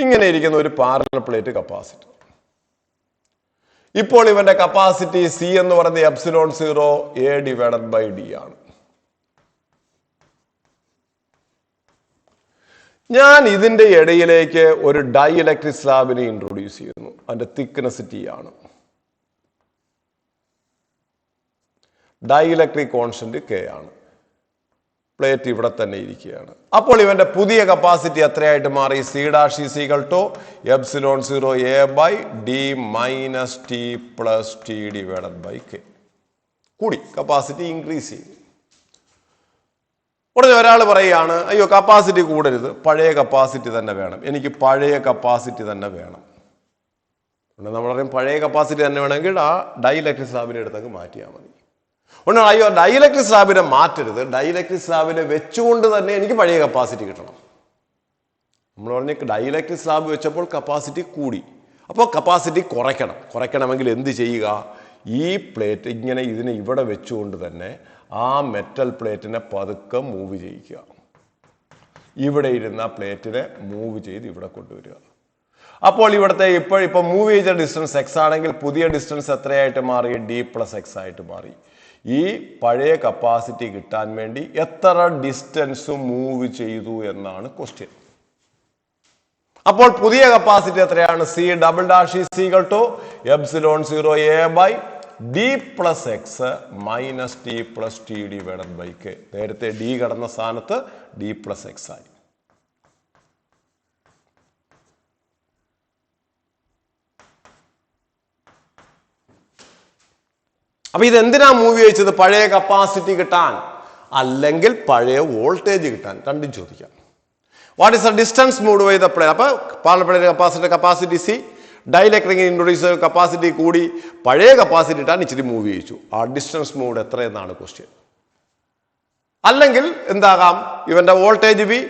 ഇങ്ങനെ ഇരിക്കുന്ന ഒരു പാരലൽ പ്ലേറ്റ് കപ്പാസിറ്റർ. ഇപ്പോൾ ഇവന്റെ കപ്പാസിറ്റി സി എന്ന് പറയുന്നത് epsilon 0 A divided by D ആണ്. ഞാൻ ഇതിന്റെ ഇടയിലേക്ക് ഒരു ഡൈഇലക്ട്രിക് സ്ലാബിനെ ഇൻട്രൊഡ്യൂസ് ചെയ്യുന്നു. അതിന്റെ തിക്നെസ് T ആണ്. ഡൈഇലക്ട്രിക് കോൺസ്റ്റന്റ് K ആണ്. പ്ലേറ്റ് ഇവിടെ തന്നെ ഇരിക്കുകയാണ്. അപ്പോൾ ഇവന്റെ പുതിയ കപ്പാസിറ്റി എത്രയായിട്ട് മാറി? C dash is equal to epsilon 0 A by D minus T plus T divided by K. കൂടി, കപ്പാസിറ്റി ഇൻക്രീസ് ചെയ്തു. ഉടനെ ഒരാൾ പറയുകയാണ്, അയ്യോ കപ്പാസിറ്റി കൂടരുത്, പഴയ കപ്പാസിറ്റി തന്നെ വേണം, എനിക്ക് പഴയ കപ്പാസിറ്റി തന്നെ വേണം. നമ്മൾ പറയും പഴയ കപ്പാസിറ്റി തന്നെ വേണമെങ്കിൽ ആ ഡൈഇലക്ട്രിക് സ്ലാബിനെ എടുത്തങ്ങ് മാറ്റിയാൽ മതി. ഒന്നും അയ്യോ ഡൈഇലക്ട്രിക് സ്ലാബിനെ മാറ്റരുത്, ഡൈഇലക്ട്രിക് സ്ലാബിനെ വെച്ചുകൊണ്ട് തന്നെ എനിക്ക് പഴയ കപ്പാസിറ്റി കിട്ടണം. നമ്മൾ പറഞ്ഞ ഡൈഇലക്ട്രിക് സ്ലാബ് വെച്ചപ്പോൾ കപ്പാസിറ്റി കൂടി, അപ്പോൾ കപ്പാസിറ്റി കുറയ്ക്കണമെങ്കിൽ എന്ത് ചെയ്യുക? ഈ പ്ലേറ്റ് ഇങ്ങനെ ഇതിനെ ഇവിടെ വെച്ചുകൊണ്ട് തന്നെ ആ മെറ്റൽ പ്ലേറ്റിനെ പതുക്കെ മൂവ് ചെയ്യിക്കുക. ഇവിടെ ഇരുന്ന പ്ലേറ്റിനെ മൂവ് ചെയ്ത് ഇവിടെ കൊണ്ടുവരിക. അപ്പോൾ ഇവിടുത്തെ ഇപ്പൊ മൂവ് ചെയ്ത ഡിസ്റ്റൻസ് എക്സ് ആണെങ്കിൽ പുതിയ ഡിസ്റ്റൻസ് എത്രയായിട്ട് മാറി? ഡി പ്ലസ് എക്സ് ആയിട്ട് മാറി. ഈ പഴയ കപ്പാസിറ്റി കിട്ടാൻ വേണ്ടി എത്ര ഡിസ്റ്റൻസ് മൂവ് ചെയ്തു എന്നാണ് ക്വസ്റ്റ്യൻ. അപ്പോൾ പുതിയ കപ്പാസിറ്റി എത്രയാണ്? C double dash is equal to epsilon 0 A by D plus X minus T plus T divided by K. നേരത്തെ ഡി കടന്ന സ്ഥാനത്ത് ഡി പ്ലസ് എക്സ് ആയി. അപ്പൊ ഇതെന്തിനാ മൂവ് ചെയ്യിച്ചത്? പഴയ കപ്പാസിറ്റി കിട്ടാൻ അല്ലെങ്കിൽ പഴയ വോൾട്ടേജ് കിട്ടാൻ, രണ്ടും ചോദിക്കാം. What is the distance moved by the plate? അപ്പൊ parallel plate capacity C, dielectric introduce capacity കൂടി, പഴയ കപ്പാസിറ്റി കിട്ടാൻ ഇച്ചിരി മൂവ് ചെയ്യിച്ചു. ആ ഡിസ്റ്റൻസ് മൂവ്ഡ് എത്രയെന്നാണ് ക്വസ്റ്റ്യൻ. അല്ലെങ്കിൽ എന്താകാം, ഇവന്റെ വോൾട്ടേജ് വി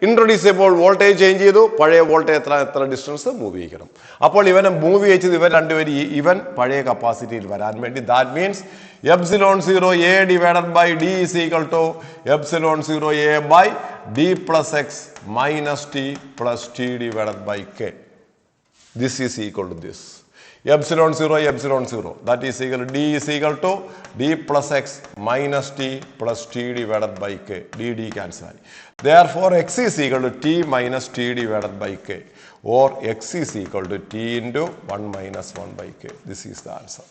ഇൻട്രൊഡ്യൂസ് ചെയ്യുമ്പോൾ വോൾട്ടേജ് ചേഞ്ച് ചെയ്തു, പഴയ വോൾട്ടേജ് എത്ര ഡിസ്റ്റൻസ് മൂവ് ചെയ്യിക്കണം. അപ്പോൾ ഇവനെ മൂവ് ചെയ്യിച്ചത് ഇവൻ രണ്ടുപേരും ഇവൻ പഴയ കപ്പാസിറ്റിയിൽ വരാൻ വേണ്ടി. That means epsilon 0 A divided by D is equal to epsilon 0 A by D plus X minus T plus T divided by K. This is equal to this. epsilon 0. That is equal to D is equal to D plus X minus T plus T divided by K. D cancel. Therefore, X is equal to T minus T divided by K. Or X is equal to T into 1 minus 1 by K. This is the answer.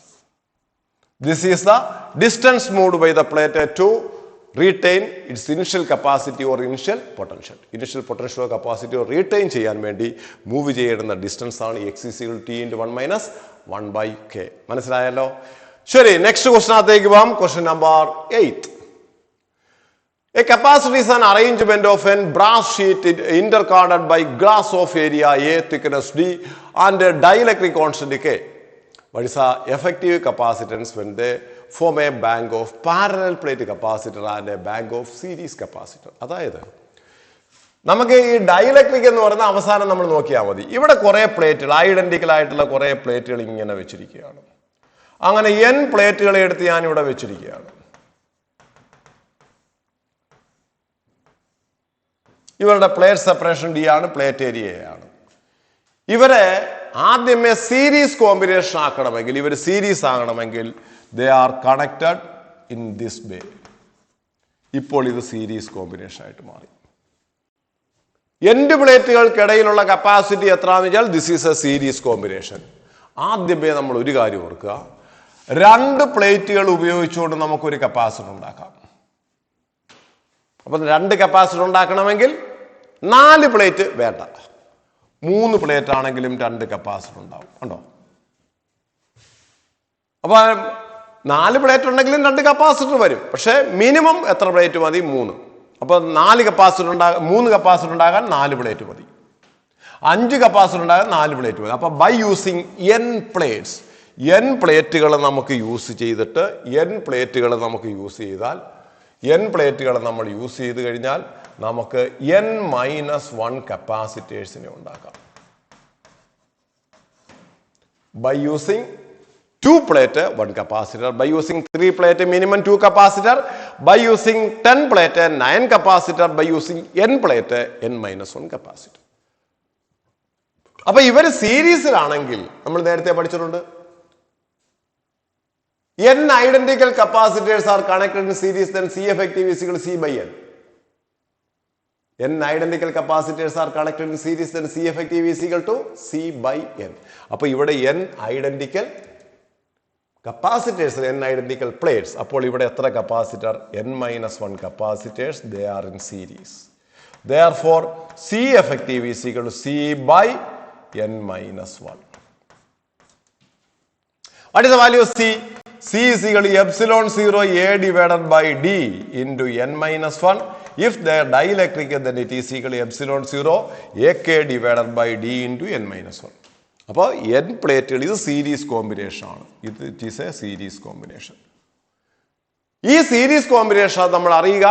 This is the distance moved by the plate to retain its initial capacity or initial potential. Initial potential or capacity or retain ചെയ്യാൻ വേണ്ടി move ചെയ്യുന്ന distance ആണ് x is equal to t into 1 minus 1 by k. മനസ്സിലായല്ലോ? ശരി, next ക്വസ്റ്റ്യനകത്തേക്ക് പോകാം. Question number 8. A capacitor is an arrangement of a brass sheet interconnected by glass of area A, thickness D, and a dielectric constant K. What is the effective capacitance when they form a bank of parallel plate capacitor and a bank of series capacitor? അതായത് നമുക്ക് ഈ dielectric എന്ന് പറയുന്ന അവസാനം നമ്മൾ നോക്കിയാൽ മതി. ഇവിടെ കുറെ പ്ലേറ്റുകൾ, ഐഡന്റിക്കൽ ആയിട്ടുള്ള കുറെ പ്ലേറ്റുകൾ ഇങ്ങനെ വെച്ചിരിക്കുകയാണ്. അങ്ങനെ n പ്ലേറ്റുകളെ എടുത്ത് ഞാൻ ഇവിടെ വെച്ചിരിക്കുകയാണ്. ഇവരുടെ പ്ലേറ്റ് സെപ്പറേഷൻ D ആണ്, പ്ലേറ്റ് ഏരിയ ആണ്. ഇവരെ ആദ്യമേ സീരീസ് കോമ്പിനേഷൻ ആക്കണമെങ്കിൽ, ഇവർ സീരീസ് ആകണമെങ്കിൽ they are connected in this way. ഇപ്പോൾ ഇത് സീരീസ് കോമ്പിനേഷൻ ആയിട്ട് മാറി. എൻഡ് പ്ലേറ്റുകൾക്കിടയിലുള്ള കപ്പാസിറ്റി എത്രയാണെന്ന് വെച്ചാൽ this is A series combination. ആദ്യമേ നമ്മൾ ഒരു കാര്യം ഓർക്കുക, രണ്ട് പ്ലേറ്റുകൾ ഉപയോഗിച്ചുകൊണ്ട് നമുക്കൊരു കപ്പാസിറ്റർ ഉണ്ടാക്കാം. അപ്പം രണ്ട് കപ്പാസിറ്റർ ഉണ്ടാക്കണമെങ്കിൽ 4 പ്ലേറ്റ് വേണ്ട, 3 പ്ലേറ്റ് ആണെങ്കിലും 2 കപ്പാസിറ്റർ ഉണ്ടാവും. കണ്ടോ? അപ്പൊ 4 പ്ലേറ്റ് ഉണ്ടെങ്കിലും 2 കപ്പാസിറ്റർ വരും. പക്ഷെ മിനിമം എത്ര പ്ലേറ്റ് മതി? 3. അപ്പൊ 3 കപ്പാസിറ്റർ ഉണ്ടാകാൻ 4 പ്ലേറ്റ് മതി. 5 കപ്പാസിറ്റർ ഉണ്ടാകാൻ 4 പ്ലേറ്റ് മതി. അപ്പൊ by using n plates, n പ്ലേറ്റുകൾ നമുക്ക് യൂസ് ചെയ്തിട്ട് n പ്ലേറ്റുകൾ നമ്മൾ യൂസ് ചെയ്ത് കഴിഞ്ഞാൽ നമുക്ക് n-1 കപ്പാസിറ്റേഴ്സിനെ ഉണ്ടാക്കാം. By using 2 plate 1 capacitor, by using 3 plate minimum 2 capacitor, by using 10 plate 9 capacitor, by using n plate n-1 capacitor. അപ്പൊ ഇവർ സീരീസിലാണെങ്കിൽ നമ്മൾ നേരത്തെ പഠിച്ചിട്ടുണ്ട്, n identical capacitors are connected in series, then C effective is equal to C by n. n identical capacitors are connected in series, then C effective is equal to C by n. അപ്പോൾ ഇവിടെ n identical capacitors, n identical plates. അപ്പോൾ ഇവിടെ എത്ര capacitor? n-1 capacitors, they are in series. Therefore, C effective is equal to C by n-1. What is the value of C? C is equal to epsilon 0 A divided by D into n-1. If they are dielectric, then it is equal to epsilon 0 AK divided by D into n-1. അപ്പോൾ n പ്ലേറ്റുകൾ, ഇത് series combination ആണ്. It is A series combination. ഈ series combination നമ്മൾ അറിയുക,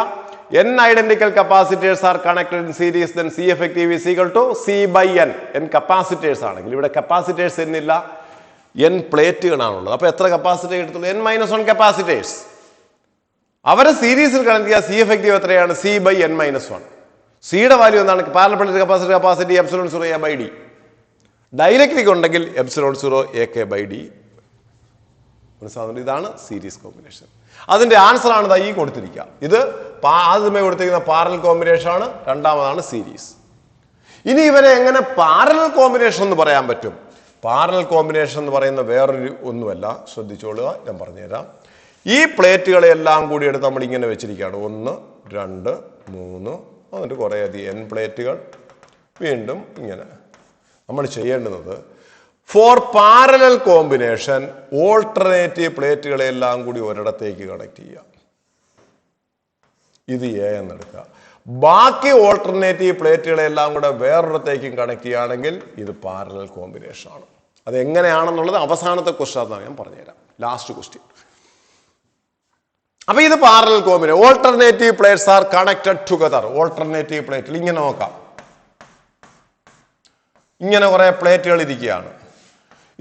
n identical capacitors are connected in series, then C effective is equal to C by n. n capacitors ആണെങ്കിൽ, ഇവിടെ capacitors എന്നില്ല, n പ്ലേറ്റുകളാണുള്ളത്. അപ്പൊ എത്ര കപ്പാസിറ്റർ എടുത്തുള്ളൂ? n-1 capacitors. അവരെ സീരീസിൽ കണക്ട് ചെയ്യുക, C effective എത്രയാണ്? C by n-1. സിയുടെ വാല്യൂ എന്താണ്? Parallel plate capacity epsilon 0 A by D. Dielectric ഉണ്ടെങ്കിൽ epsilon 0 AK by D. ഇതാണ് സീരീസ് കോമ്പിനേഷൻ. അതിന്റെ ആൻസർ ആണ് ഈ കൊടുത്തിരിക്കുക. ഇത് ആദ്യമേ കൊടുത്തിരിക്കുന്ന പാരലൽ കോമ്പിനേഷൻ ആണ്, രണ്ടാമതാണ് സീരീസ്. ഇനി ഇവരെ എങ്ങനെ പാരലൽ കോമ്പിനേഷൻ എന്ന് പറയാൻ പറ്റും? പാരലൽ കോമ്പിനേഷൻ എന്ന് പറയുന്ന വേറൊരു ഒന്നുമല്ല, ശ്രദ്ധിച്ചോളുക, ഞാൻ പറഞ്ഞുതരാം. ഈ പ്ലേറ്റുകളെല്ലാം കൂടി എടുത്ത് നമ്മൾ ഇങ്ങനെ വെച്ചിരിക്കുകയാണ്. 1 2 3, എന്നിട്ട് കുറേ അധികം n പ്ലേറ്റുകൾ. വീണ്ടും ഇങ്ങനെ നമ്മൾ ചെയ്യേണ്ടുന്നത്, ഫോർ പാരലൽ കോമ്പിനേഷൻ ഓൾട്ടർനേറ്റീവ് പ്ലേറ്റുകളെല്ലാം കൂടി ഒരിടത്തേക്ക് കണക്ട് ചെയ്യുക. ഇത് A എന്നെടുക്കുക. ബാക്കി ഓൾട്ടർനേറ്റീവ് പ്ലേറ്റുകളെല്ലാം കൂടെ വേറൊരിടത്തേക്കും കണക്ട് ചെയ്യുകയാണെങ്കിൽ ഇത് പാരലൽ കോമ്പിനേഷൻ ആണ്. അത് എങ്ങനെയാണെന്നുള്ളത് അവസാനത്തെ ക്വസ്റ്റ്യൻ ഞാൻ പറഞ്ഞുതരാം, ലാസ്റ്റ് ക്വസ്റ്റ്യൻ. അപ്പൊ ഇത് parallel combination. Alternative plates are connected together. Alternative പ്ലേറ്റിൽ ഇങ്ങനെ നോക്കാം, ഇങ്ങനെ കുറെ പ്ലേറ്റുകൾ ഇരിക്കുകയാണ്.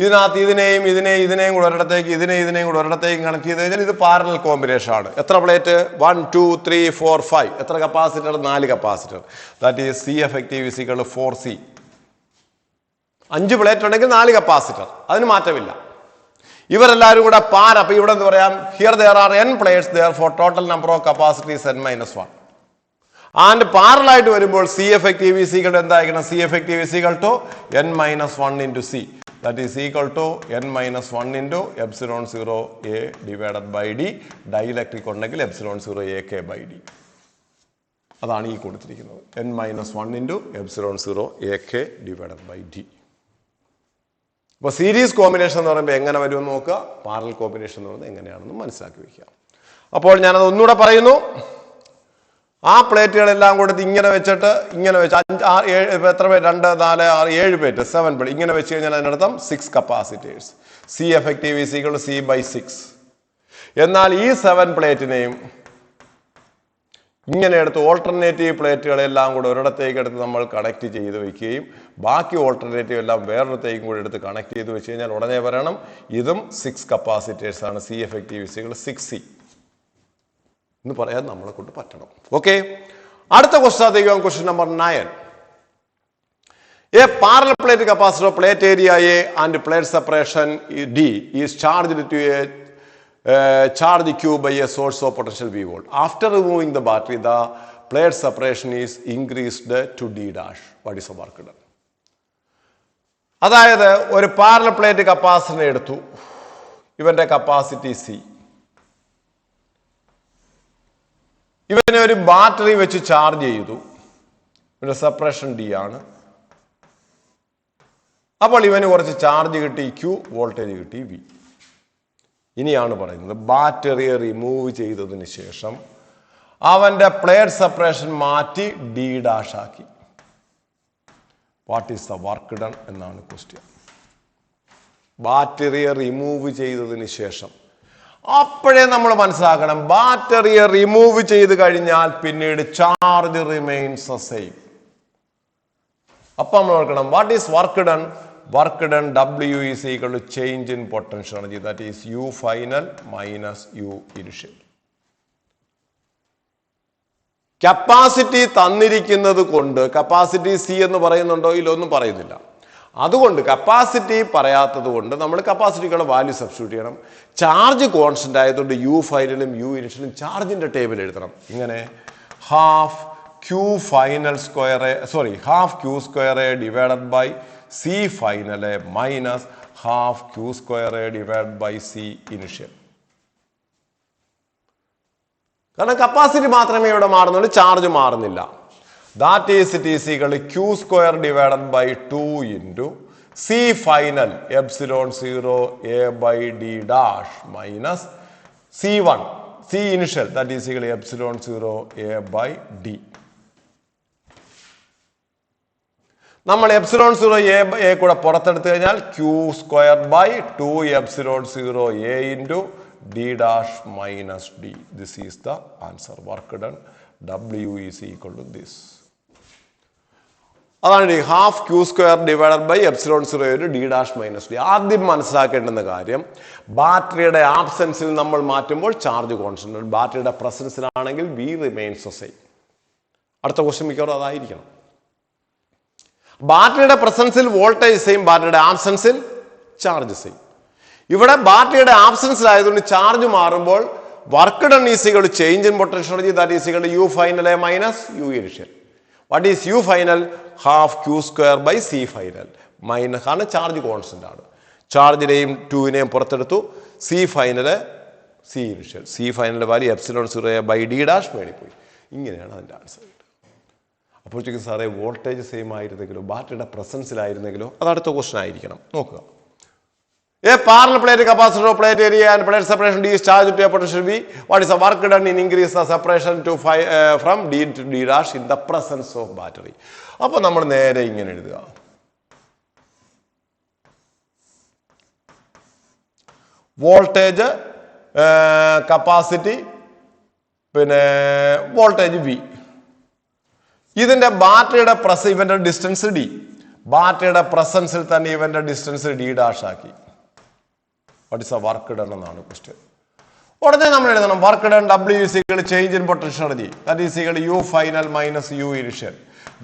ഇതിനകത്ത് ഇതിനെയും കൂടെ ഒരിടത്തേക്ക്, ഇതിനെയും കൂടെ ഒരിടത്തേക്ക് കണക്ട് ചെയ്ത് കഴിഞ്ഞാൽ ഇത് പാരലൽ കോമ്പിനേഷൻ ആണ്. എത്ര പ്ലേറ്റ്? 1 2 3 4 5. എത്ര capacitor? 4 capacitor. That is C effective is equal to 4C. 5 plate ഉണ്ടെങ്കിൽ 4 കപ്പാസിറ്റർ, അതിന് മാറ്റമില്ല. ഇവരെല്ലാവരും കൂടെ പാര. അപ്പൊ ഇവിടെ എന്ന് പറയാം here there are n plates, therefore total number of capacitors n-1. And പാരലായിട്ട് വരുമ്പോൾ C effective is equal to എന്തായിരിക്കണം? C effective is equal to n-1 into c. That is equal to n-1 into epsilon 0 a divided by d. Dielectric ഉണ്ടെങ്കിൽ epsilon 0 ak by d. അതാണ് ഈ കൊടുത്തിരിക്കുന്നത്. n-1 into epsilon 0 ak divided by d. അപ്പോൾ series combination എന്ന് പറയുമ്പോൾ എങ്ങനെ വരുമെന്ന് നോക്കുക, പാരലൽ കോമ്പിനേഷൻ എന്ന് പറയുന്നത് എങ്ങനെയാണെന്ന് മനസ്സിലാക്കി വയ്ക്കുക. അപ്പോൾ ഞാനത് ഒന്നുകൂടെ പറയുന്നു. ആ പ്ലേറ്റുകളെല്ലാം കൊടുത്ത് ഇങ്ങനെ വെച്ചിട്ട് ഇങ്ങനെ വെച്ച് 5, 6, 7 എത്ര പേര് 2, 4, 6, 7 പ്ലേറ്റ് 7 പ്ലേറ്റ് ഇങ്ങനെ വെച്ച് കഴിഞ്ഞാൽ അതിനർത്ഥം 6 capacitors. C effective is equal to c/6. എന്നാൽ ഈ 7 പ്ലേറ്റിനെയും ഇങ്ങനെ എടുത്ത് ഓൾട്ടർനേറ്റീവ് പ്ലേറ്റുകളെല്ലാം കൂടെ ഒരിടത്തേക്ക് എടുത്ത് നമ്മൾ കണക്ട് ചെയ്ത് വെക്കുകയും ബാക്കി ഓൾട്ടർനേറ്റീവ് എല്ലാം വേറൊരിടത്തേക്കും കൂടെ എടുത്ത് കണക്ട് ചെയ്ത് വെച്ച് കഴിഞ്ഞാൽ ഉടനെ പറയണം ഇതും 6 കപ്പാസിറ്റേഴ്സ് ആണ്. C effective is equal to 6c എന്ന് പറയാൻ നമ്മളെ കൊണ്ട് പറ്റണം. ഓക്കെ, അടുത്ത question number 9. A parallel plate capacitor, plate area A and plate separation D is charged to a charge Q by a source of potential V volt. After removing the battery, the plate separation is increased to D dash. What is the work done? അതായത് ഒരു parallel plate capacitor എടുത്തു, ഇവന്റെ capacity C. ഇവനെ ഒരു battery വെച്ച് charge ചെയ്തു, ഇവന്റെ separation D ആണ്. അപ്പോൾ ഇവന് കുറച്ച് ചാർജ് കിട്ടി Q, വോൾട്ടേജ് കിട്ടി V. ഇനിയാണ് പറയുന്നത് ബാറ്ററി റിമൂവ് ചെയ്തതിന് ശേഷം അവന്റെ പ്ലേറ്റ് സെപ്പറേഷൻ മാറ്റി D ഡാഷ് ആക്കി. What is the work done എന്നാണ് ക്വസ്റ്റ്യൻ. ബാറ്ററിയെ റിമൂവ് ചെയ്തതിന് ശേഷം അപ്പോഴേ നമ്മൾ മനസ്സിലാക്കണം, ബാറ്ററിയെ റിമൂവ് ചെയ്ത് കഴിഞ്ഞാൽ പിന്നീട് ചാർജ് റിമെയിൻസ് സെയിം. അപ്പൊ നമ്മൾ ഓർക്കണം what is work done. Work done W is equal to change in potential energy, that is U final minus U initial. Capacity തന്നിരിക്കുന്നത് കൊണ്ട് കപ്പാസിറ്റി സി എന്ന് പറയുന്നുണ്ടോ ഇല്ലൊന്നും പറയുന്നില്ല. അതുകൊണ്ട് കപ്പാസിറ്റി പറയാത്തത് കൊണ്ട് നമ്മൾ കപ്പാസിറ്റിക്കുള്ള വാല്യൂ സബ്സ്റ്റിറ്റ്യൂട്ട് ചെയ്യണം. ചാർജ് കോൺസ്റ്റന്റ് ആയതുകൊണ്ട് യു ഫൈനലും യു ഇനിഷ്യലും ചാർജിന്റെ ടേബിൾ എഴുതണം. ഇങ്ങനെ half Q final square half Q square divided by C final minus half Q square divided by C initial. കാരണം കപ്പാസിറ്റി മാത്രമേ ഇവിടെ മാറുന്നുള്ളൂ, ചാർജ് മാറുന്നില്ല. That is it is equal to Q square divided by 2 into C final epsilon 0 A by D dash minus C1 C initial, that is equal to epsilon 0 A by D. നമ്മൾ epsilon 0 A കൂടെ പുറത്തെടുത്തു കഴിഞ്ഞാൽ Q square by 2 epsilon 0 A into D dash minus D. This is the answer. Work done W is equal to this. അതാണ് half Q square divided by epsilon 0 D dash minus D. ആദ്യം മനസ്സിലാക്കേണ്ടുന്ന കാര്യം, ബാറ്ററിയുടെ ആബ്സെൻസിൽ നമ്മൾ മാറ്റുമ്പോൾ charge constant, ബാറ്ററിയുടെ പ്രസൻസിലാണെങ്കിൽ V remains same. അടുത്ത question മിക്കവാറും അതായിരിക്കണം. ബാറ്ററിയുടെ പ്രസൻസിൽ വോൾട്ടേജ് സെയിം, ബാറ്ററിയുടെ ആബ്സെൻസിൽ ചാർജ് സെയിം. ഇവിടെ ബാറ്ററിയുടെ ആബ്സെൻസിലായതുകൊണ്ട് ചാർജ് മാറുമ്പോൾ work done is equal to change in potential energy, that is equal to U final minus U initial. What is U final? Half Q square by C final minus ആണ്, charge constant ആണ്. ചാർജിനെയും 2നെയും പുറത്തെടുത്തു. C final C initial, C final value epsilon 0 by D dash മേടിപ്പോയി. ഇങ്ങനെയാണ് അതിൻ്റെ answer. അപ്പോഴത്തേക്കും സാറേ വോൾട്ടേജ് സെയിം ആയിരുന്നെങ്കിലോ ബാറ്ററിയുടെ പ്രസൻസിലായിരുന്നെങ്കിലോ അത് അടുത്ത ക്വസ്റ്റൻ ആയിരിക്കണം. നോക്കുക. A parallel plate capacitor, plate area and plate separation D is charged to a potential V. What is the work done in increase the separation to from D to D dash in the presence of battery? അപ്പോൾ നമ്മൾ നേരെ ഇങ്ങനെ എഴുതുക. Voltage capacity പിന്നെ voltage V. ഇതിന്റെ ബാറ്ററിയുടെ ഇവന്റെ distance D. ബാറ്ററിയുടെ പ്രസൻസിൽ തന്നെ ഇവന്റെ ഡിസ്റ്റൻസ് D ഡാഷ് ആക്കി. What is a work done എന്നാണ് ക്വസ്റ്റ്യൻ. ഉടനെ നമ്മൾ എഴുതണം work done W is equal to change in potential energy, that is equal to U final minus U initial.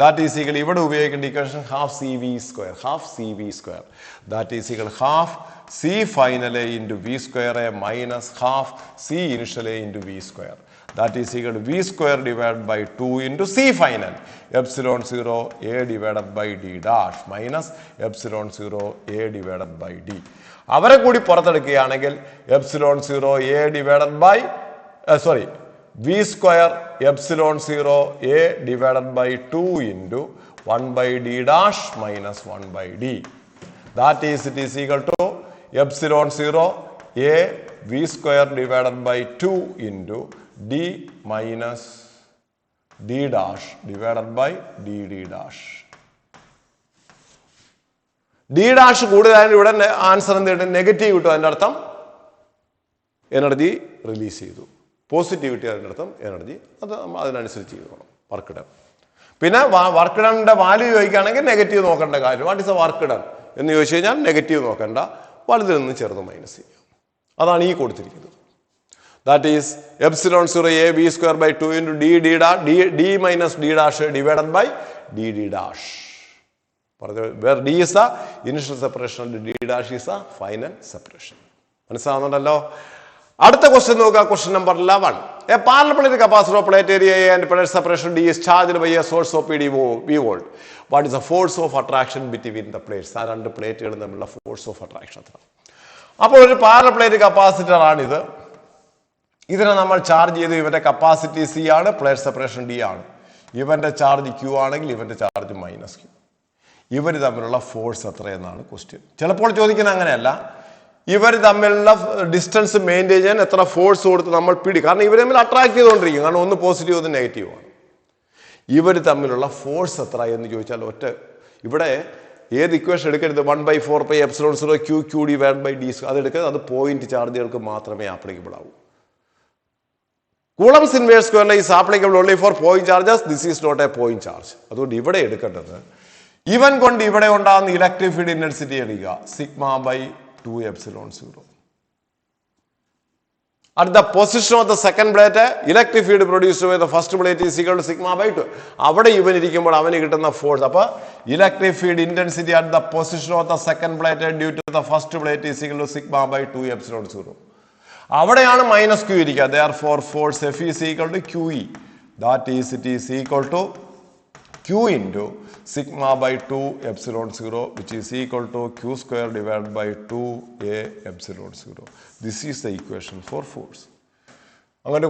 That is equal, ഇവിടെ ഉപയോഗിക്കേണ്ട equation half CV square. Half CV square. That is equal half C final A into V square A minus half C initial A into V square. That is equal to V square divided by 2 into C final. Epsilon 0 A divided by D dash minus epsilon 0 A divided by D. അവരെ കൂടി പുറത്തെടുക്കുകയാണെങ്കിൽ epsilon 0 A divided by V square epsilon 0 A divided by 2 into 1 by D dash minus 1 by D. That is, it is equal to epsilon 0 A V square divided by 2 into D minus D dash divided by D dash. D dash കൂടുതലായാലും ഇവിടെ answer എന്ത് negative കിട്ടും. അതിൻ്റെ അർത്ഥം energy release ചെയ്തു. Positivity അതിൻ്റെ അർത്ഥം energy. അത് അതിനനുസരിച്ച് ചെയ്തു വേണം വർക്ക് ഡൺ. പിന്നെ വർക്ക് ഡണിൻ്റെ വാല്യൂ ചോദിക്കുകയാണെങ്കിൽ നെഗറ്റീവ് നോക്കേണ്ട കാര്യം. What is a work done എന്ന് ചോദിച്ചു കഴിഞ്ഞാൽ നെഗറ്റീവ് നോക്കേണ്ട, വലുതിൽ നിന്ന് ചെറുത് മൈനസ് ചെയ്യുക. അതാണ് ഈ കൊടുത്തിരിക്കുന്നത്. That is epsilon 0 A V square by 2 into D minus D dash divided by D dash. Where D is the initial separation and D dash is the final separation. മനസ്സിലാവുന്നുണ്ടല്ലോ? അടുത്ത question നോക്കുക. Question number 11. A parallel capacitor of plate area A and plate separation D is charged by a source of PD V volt. What is the force of attraction between the plates? ആ രണ്ട് പ്ലേറ്റുകളും തമ്മിലുള്ള force of attraction. അപ്പോൾ ഒരു parallel plate capacitor ആണിത്. ഇതിനെ നമ്മൾ charge ചെയ്ത് ഇവന്റെ കപ്പാസിറ്റി സി ആണ്, പ്ലേറ്റ് സെപ്പറേഷൻ ഡി ആണ്. ഇവന്റെ ചാർജ് ക്യൂ ആണെങ്കിൽ ഇവന്റെ ചാർജ് മൈനസ് ക്യൂ. ഇവർ തമ്മിലുള്ള ഫോഴ്സ് എത്രയെന്നാണ് ക്വസ്റ്റ്യൻ. ചിലപ്പോൾ ചോദിക്കുന്നത് അങ്ങനെയല്ല, ഇവർ തമ്മിലുള്ള ഡിസ്റ്റൻസ് മെയിൻറ്റെയിൻ ചെയ്യാൻ എത്ര ഫോഴ്സ് കൊടുത്ത് നമ്മൾ കാരണം ഇവർ തമ്മിൽ അട്രാക്ട് ചെയ്തുകൊണ്ടിരിക്കും. കാരണം ഒന്ന് പോസിറ്റീവ് ഒന്ന് നെഗറ്റീവ് ആണ്. ഇവർ തമ്മിലുള്ള ഫോഴ്സ് എത്ര എന്ന് ചോദിച്ചാൽ ഇവിടെ ഏത് ഇക്വേഷൻ എടുക്കരുത്. 1/4 π epsilon 0 Q divide by D അത് എടുക്കരുത്. അത് പോയിന്റ് ചാർജുകൾക്ക് മാത്രമേ ആപ്ലിക്കബിൾ ആവൂ. Coulomb's inverse square is applicable only for point charges. This is not a point charge. അതുകൊണ്ട് ഇവിടെ എടുക്കേണ്ടത് ഇവൻ കൊണ്ട് ഇവിടെ ഉണ്ടാകുന്ന ഇലക്ട്രിക് ഫീൽഡ് ഇന്റൻസിറ്റി എടുക്കുക sigma by 2 epsilon 0. At the position of the second plate, electric field produced by the first plate is equal to sigma by 2. അവിടെ ഇവൻ ഇരിക്കുമ്പോൾ അവന് കിട്ടുന്ന ഫോഴ്സ്. അപ്പോൾ electric field intensity at the position of the second plate due to the first plate is equal to sigma by 2 epsilon 0. അവിടെയാണ് minus Q ഇരിക്കുക. Therefore force F is equal to QE. That is, it is equal to Q into sigma by 2 epsilon 0, which is equal to Q square divided by 2A epsilon 0. This is the equation for force. അങ്ങനെ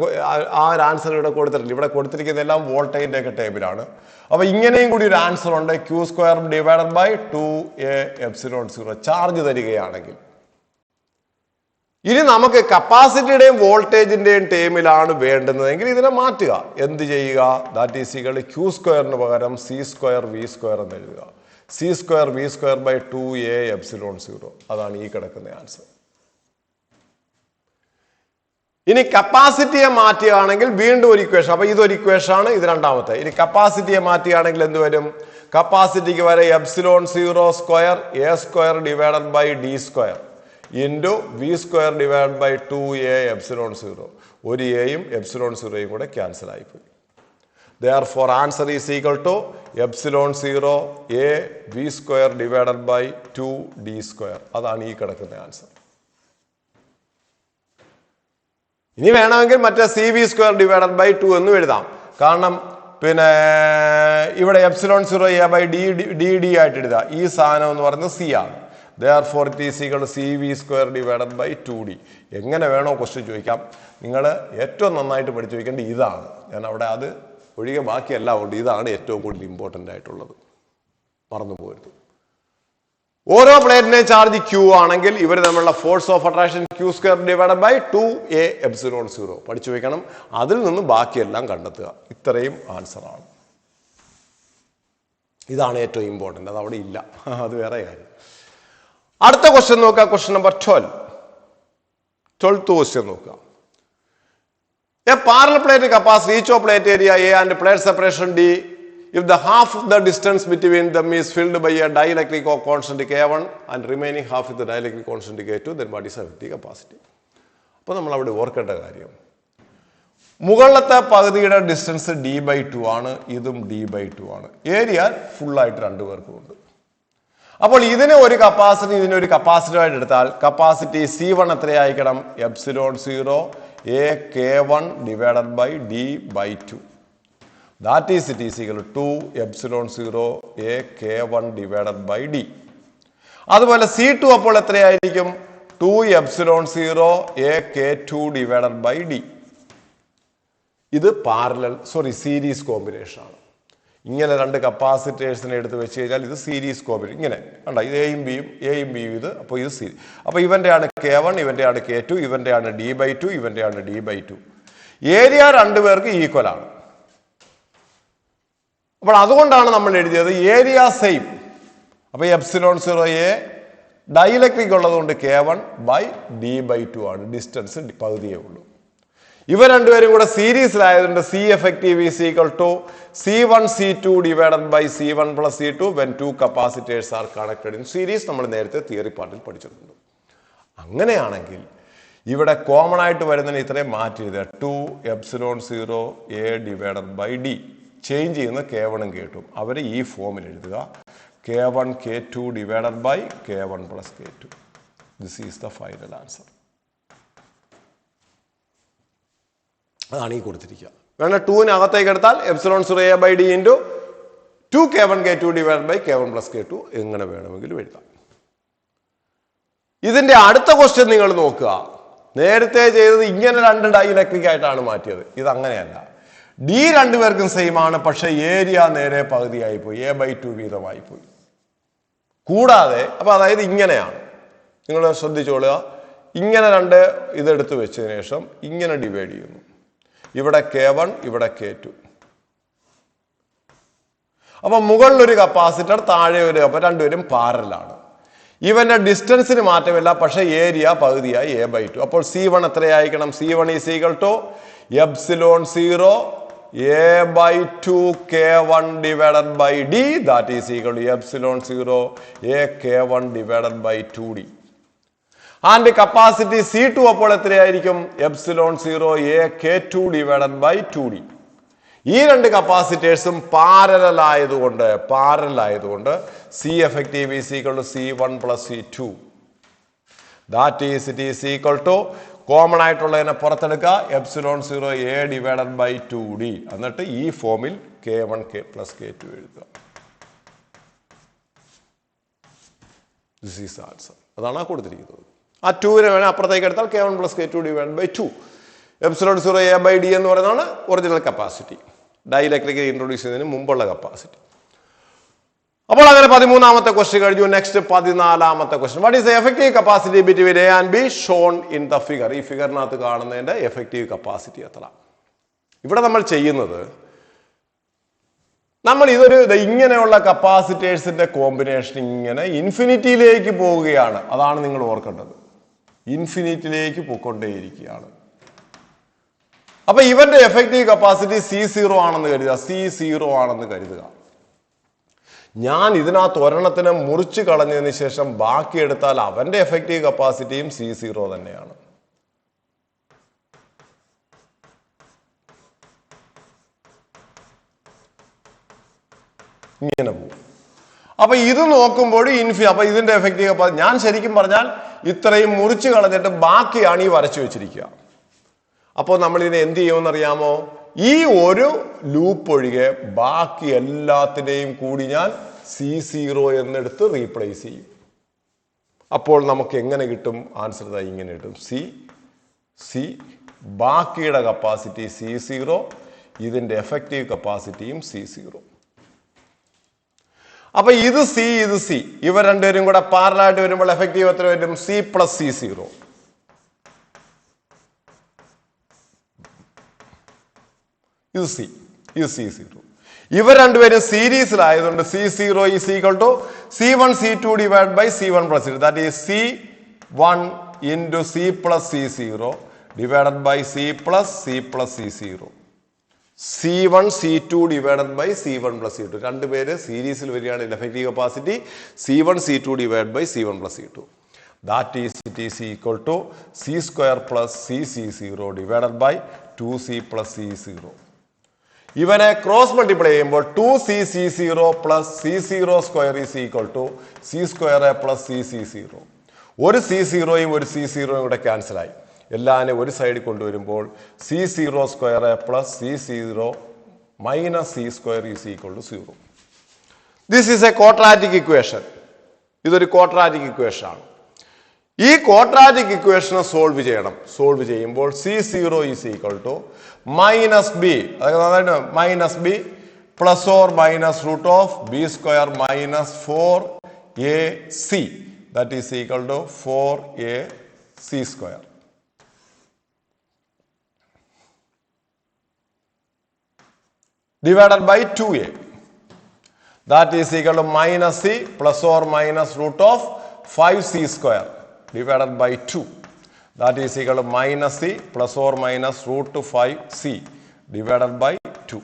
ആ ഒരു answer ഇവിടെ കൊടുത്തിട്ടില്ല. ഇവിടെ കൊടുത്തിരിക്കുന്ന എല്ലാം വോൾട്ടേജിന്റെ ഒക്കെ ടേബിളാണ്. അപ്പൊ ഇങ്ങനെയും കൂടി ഒരു ആൻസർ ഉണ്ട്. Q square divided by 2A epsilon 0 charge തരികയാണെങ്കിൽ. ഇനി നമുക്ക് കപ്പാസിറ്റിയുടെയും വോൾട്ടേജിന്റെയും ടേമിലാണ് വേണ്ടുന്നതെങ്കിൽ ഇതിനെ മാറ്റുക. എന്ത് ചെയ്യുക? ദാറ്റ് ഈസ് ഈക്വൽ ക്യൂ സ്ക്വയറിന് പകരം സി സ്ക്വയർ വി സ്ക്വയർ എന്ന് എഴുതുക. C square V square by 2A epsilon 0. അതാണ് ഈ കിടക്കുന്ന ആൻസർ. ഇനി കപ്പാസിറ്റിയെ മാറ്റുകയാണെങ്കിൽ വീണ്ടും ഒരു ഇക്വേഷൻ. അപ്പൊ ഇതൊരു ഇക്വേഷൻ ആണ്, ഇത് രണ്ടാമത്തെ. ഇനി കപ്പാസിറ്റിയെ മാറ്റുകയാണെങ്കിൽ എന്ത് വരും? കപ്പാസിറ്റിക്ക് വരെ epsilon 0 square A square divided by D square into V square divide by 2A epsilon 0. ഒരു എയും എപ്സിലോൺ 0യും കൂടെ ക്യാൻസൽ ആയിപ്പോയി. Therefore answer is equal to epsilon 0 A V square divided by 2D square. അതാണ് ഈ കിടക്കുന്ന ആൻസർ. ഇനി വേണമെങ്കിൽ മറ്റേ CV square divided by 2 എന്നും എഴുതാം. കാരണം പിന്നെ ഇവിടെ എപ്സിലോൺ 0 A by D ആയിട്ട് എഴുതാം. ഈ സാധനം എന്ന് പറയുന്നത് C ആണ്. Therefore it is equal to CV square divided by 2D. എങ്ങനെ വേണോ ക്വസ്റ്റ്യൻ ചോദിക്കാം. നിങ്ങൾ ഏറ്റവും നന്നായിട്ട് പഠിച്ചു വയ്ക്കേണ്ടത് ഇതാണ്. ഞാൻ അവിടെ അത് ഒഴികെ ബാക്കിയെല്ലാം ഉണ്ട്. ഇതാണ് ഏറ്റവും കൂടുതൽ ഇമ്പോർട്ടൻ്റ് ആയിട്ടുള്ളത്. മറന്നു പോകരുത്. ഓരോ പ്ലേറ്റിനെ ചാർജ് Q ആണെങ്കിൽ ഇവർ തമ്മിലുള്ള force of attraction Q square divided by 2A epsilon 0 പഠിച്ചു വയ്ക്കണം. അതിൽ നിന്നും ബാക്കിയെല്ലാം കണ്ടെത്തുക. ഇത്രയും ആൻസറാണ്. ഇതാണ് ഏറ്റവും ഇമ്പോർട്ടൻ്റ്. അത് അവിടെ ഇല്ല, അത് വേറെ കാര്യം. അടുത്ത ക്വസ്റ്റ്യൻ നോക്കുക. ക്വസ്റ്റ്യൻ നമ്പർ 12th ക്വസ്റ്റ്യൻ നോക്കുക. A parallel plate capacity each of plate area A and plate separation D, if the half of the distance between them is filled by a dielectric constant K1 and remaining half is the dielectric constant K2, then what is the capacity? അപ്പോൾ നമ്മൾ അവിടെ ഓർക്കേണ്ട കാര്യം, മുകളിലത്തെ പകുതിയുടെ distance d/2 ആണ്, ഇതും d/2 ആണ്. ഏരിയ ഫുള്ളായിട്ട് രണ്ടുപേർക്കും ഉണ്ട്. അപ്പോൾ ഇതിനെ ഒരു കപ്പാസിറ്റി ഇതിനെ ഒരു കപ്പാസിറ്ററായിട്ട് എടുത്താൽ കപ്പാസിറ്റി C1 എത്രയായിരിക്കണം? ε0 AK1 divided by d/2. That is it is equal to 2 ε0 AK1 divided by d. അതുപോലെ C2 അപ്പോൾ എത്രയായിരിക്കും? 2 ε0 AK2 ഡിവൈഡഡ് ബൈ d. ഇത് സീരീസ് കോമ്പിനേഷൻ ആണ്. ഇങ്ങനെ രണ്ട് കപ്പാസിറ്റേഴ്സിനെ എടുത്ത് വെച്ച് കഴിഞ്ഞാൽ ഇത് സീരീസ് കോമ്പിനേഷൻ. ഇങ്ങനെ കണ്ട, ഇത് എയും ബിയും ഇത്. അപ്പോൾ ഇത് സീരീസ്. അപ്പോൾ ഇവന്റെയാണ് K1, ഇവന്റെയാണ് K2, ഇവന്റെയാണ് d/2, ഇവന്റെയാണ് d/2. Area രണ്ടുപേർക്ക് ഈക്വൽ ആണ്. അപ്പോൾ അതുകൊണ്ടാണ് നമ്മൾ എഴുതിയത് ഏരിയ സെയിം. അപ്പൊ ε0 ഡൈഇലക്ട്രിക് ഉള്ളതുകൊണ്ട് K1 ബൈ d/2 ആണ്. ഡിസ്റ്റൻസ് പകുതിയേ ഉള്ളൂ. ഇവ രണ്ടുപേരും കൂടെ സീരീസിലായതുകൊണ്ട് C effective is equal to C1 C2 divided by C1 plus C2 when two capacitors are connected in series. നമ്മൾ നേരത്തെ തിയറി പാർട്ടിൽ പഠിച്ചിട്ടുണ്ട്. അങ്ങനെയാണെങ്കിൽ ഇവിടെ കോമൺ ആയിട്ട് വരുന്നതിന് ഇത്രയും മാറ്റി എഴുതുക. 2 ε0 ഡിവൈഡഡ് ബൈ d. ചേഞ്ച് ചെയ്യുന്ന K1 ഉം K2 അവരെ ഈ ഫോമിൽ എഴുതുക. K1 K2 divided by K1 plus K2. This is the final answer. അതാണ് ഈ കൊടുത്തിരിക്കുക. വേണ്ട 2 അകത്തേക്ക് എടുത്താൽ ε0 A/d into 2 K1 K2 divide by K1 plus K2 എങ്ങനെ വേണമെങ്കിലും എഴുതാം. ഇതിന്റെ അടുത്ത ക്വസ്റ്റ്യൻ നിങ്ങൾ നോക്കുക. നേരത്തെ ചെയ്തത് ഇങ്ങനെ രണ്ട് ഡൈഇലക്ട്രിക് ആയിട്ടാണ് മാറ്റിയത്. ഇത് അങ്ങനെയല്ല. ഡി രണ്ടുപേർക്കും സെയിം ആണ്, പക്ഷെ ഏരിയ നേരെ പകുതിയായി പോയി, A/2 വീതമായി പോയി. കൂടാതെ അപ്പൊ അതായത് ഇങ്ങനെയാണ്. നിങ്ങൾ ശ്രദ്ധിച്ചോളുക. ഇങ്ങനെ രണ്ട് ഇതെടുത്ത് വെച്ചതിന് ശേഷം ഇങ്ങനെ ഡിവൈഡ് ചെയ്യുന്നു. ഇവിടെ K1, ഇവിടെ K2. അപ്പൊ മുകളിലൊരു കപ്പാസിറ്റർ, താഴെ ഒരു, അപ്പൊ രണ്ടുപേരും പാരലാണ്. ഇവന്റെ ഡിസ്റ്റൻസിന് മാറ്റമില്ല, പക്ഷെ ഏരിയ പകുതിയായി A/2. അപ്പോൾ C1 എത്രയായിരിക്കണം? C1 is equal to ε0 A/2 K1 divided by d. That is equal to ε0 AK1 divided by 2d. And capacity C2 അപ്പോൾ എത്രയായിരിക്കും? ε0 AK2 ഡിവൈഡഡ് ബൈ 2d. ഈ രണ്ട് കപ്പാസിറ്റേഴ്സും പാരലൽ ആയതുകൊണ്ട് C effective is equal to C1 plus C2. That is it is equal to common ആയിട്ടുള്ളതിനെ പുറത്തെടുക്കുക, ε0 A divided by 2d. എന്നിട്ട് ഈ ഫോമിൽ K1 plus K2 എഴുതുക. This is the answer. അതാണ് കൊടുത്തിരിക്കുന്നത്. ആ 2നെ വേണേൽ അപ്പുറത്തേക്ക് എടുത്താൽ K1 plus K2 divide by 2. ε0 A/d എന്ന് പറയുന്നതാണ് ഒറിജിനൽ കപ്പാസിറ്റി, ഡൈഇലക്ട്രിക് ഇൻട്രൊഡ്യൂസ് ചെയ്യുന്നതിന് മുമ്പുള്ള കപ്പാസിറ്റി. അപ്പോൾ അങ്ങനെ 13ാമത്തെ ക്വസ്റ്റ്യൻ കഴിഞ്ഞു. നെക്സ്റ്റ് 14ാമത്തെ question. What is the effective capacity between A and B shown in the figure? ഈ ഫിഗറിനകത്ത് കാണുന്നതിന്റെ എഫക്റ്റീവ് കപ്പാസിറ്റി എത്ര? ഇവിടെ നമ്മൾ ചെയ്യുന്നത്, നമ്മൾ ഇതൊരു ഇങ്ങനെയുള്ള കപ്പാസിറ്റേഴ്സിന്റെ കോമ്പിനേഷൻ ഇങ്ങനെ ഇൻഫിനിറ്റിയിലേക്ക് പോവുകയാണ്. അതാണ് നിങ്ങൾ ഓർക്കേണ്ടത്. ഇൻഫിനിറ്റിയിലേക്ക് പോയിക്കൊണ്ടേയിരിക്കുകയാണ്. അപ്പൊ ഇവന്റെ എഫക്റ്റീവ് കപ്പാസിറ്റി C0 ആണെന്ന് കരുതുക. C0 ആണെന്ന് കരുതുക. ഞാൻ ഇതിനകത്ത് ഒരെണ്ണത്തിനെ മുറിച്ച് കളഞ്ഞതിന് ശേഷം ബാക്കി എടുത്താൽ അവന്റെ എഫക്റ്റീവ് കപ്പാസിറ്റിയും C0 തന്നെയാണ്. ഇങ്ങനെ പോകും. അപ്പൊ ഇത് നോക്കുമ്പോൾ അപ്പൊ ഇതിന്റെ എഫക്റ്റീവ് കപ്പാസിറ്റി, ഞാൻ ശരിക്കും പറഞ്ഞാൽ ഇത്രയും മുറിച്ച് കളഞ്ഞിട്ട് ബാക്കിയാണ് ഈ വരച്ചു വെച്ചിരിക്കുക. അപ്പോൾ നമ്മൾ ഇതിനെ എന്ത് ചെയ്യുമെന്നറിയാമോ? ഈ ഒരു ലൂപ്പ് ഒഴികെ ബാക്കി എല്ലാത്തിനെയും കൂടി ഞാൻ C0 എന്നെടുത്ത് റീപ്ലേസ് ചെയ്യും. അപ്പോൾ നമുക്ക് എങ്ങനെ കിട്ടും? ആൻസർ ഇങ്ങനെ കിട്ടും. സി ബാക്കിയുടെ കപ്പാസിറ്റി C0, ഇതിന്റെ എഫക്റ്റീവ് കപ്പാസിറ്റിയും C0. അപ്പൊ ഇത് സി ഇവ രണ്ടുപേരും കൂടെ പാരലായിട്ട് വരുമ്പോൾ എഫക്റ്റീവ് എത്ര വരും? C plus C0. ഇത് C0. ഇവ രണ്ടുപേരും സീരീസിലായതുകൊണ്ട് C0 is equal to C1 C2 divided by C1 plus C2. That is C1 into C plus C0 divided by C plus C0. C1 C2 divided by C1 plus C2. രണ്ടുപേര് സീരീസിൽ വരികയാണ്. Effective capacity C1 C2 divided by C1 plus C2. That is it is equal to C square plus C0 divided by 2c plus c0. ഇവനെ cross multiply ചെയ്യുമ്പോൾ 2cc0 plus c0 square is equal to c square plus cc0. ഒരു c0യും ഒരു c0യും കൂടെ cancel ആയി. എല്ലാവരും ഒരു സൈഡിൽ കൊണ്ടുവരുമ്പോൾ c0 square plus c0 minus c square is equal to 0. This is a quadratic equation. ഇതൊരു quadratic equation ആണ്. ഈ quadratic equation സോൾവ് ചെയ്യണം. സോൾവ് ചെയ്യുമ്പോൾ c0 is equal to minus b, അതായത് minus b plus or minus root of b square minus 4ac, that is equal to 4ac square. Divided by 2a, that is equal to minus c plus or minus root of 5c square divided by 2, that is equal to minus c plus or minus root to 5c divided by 2.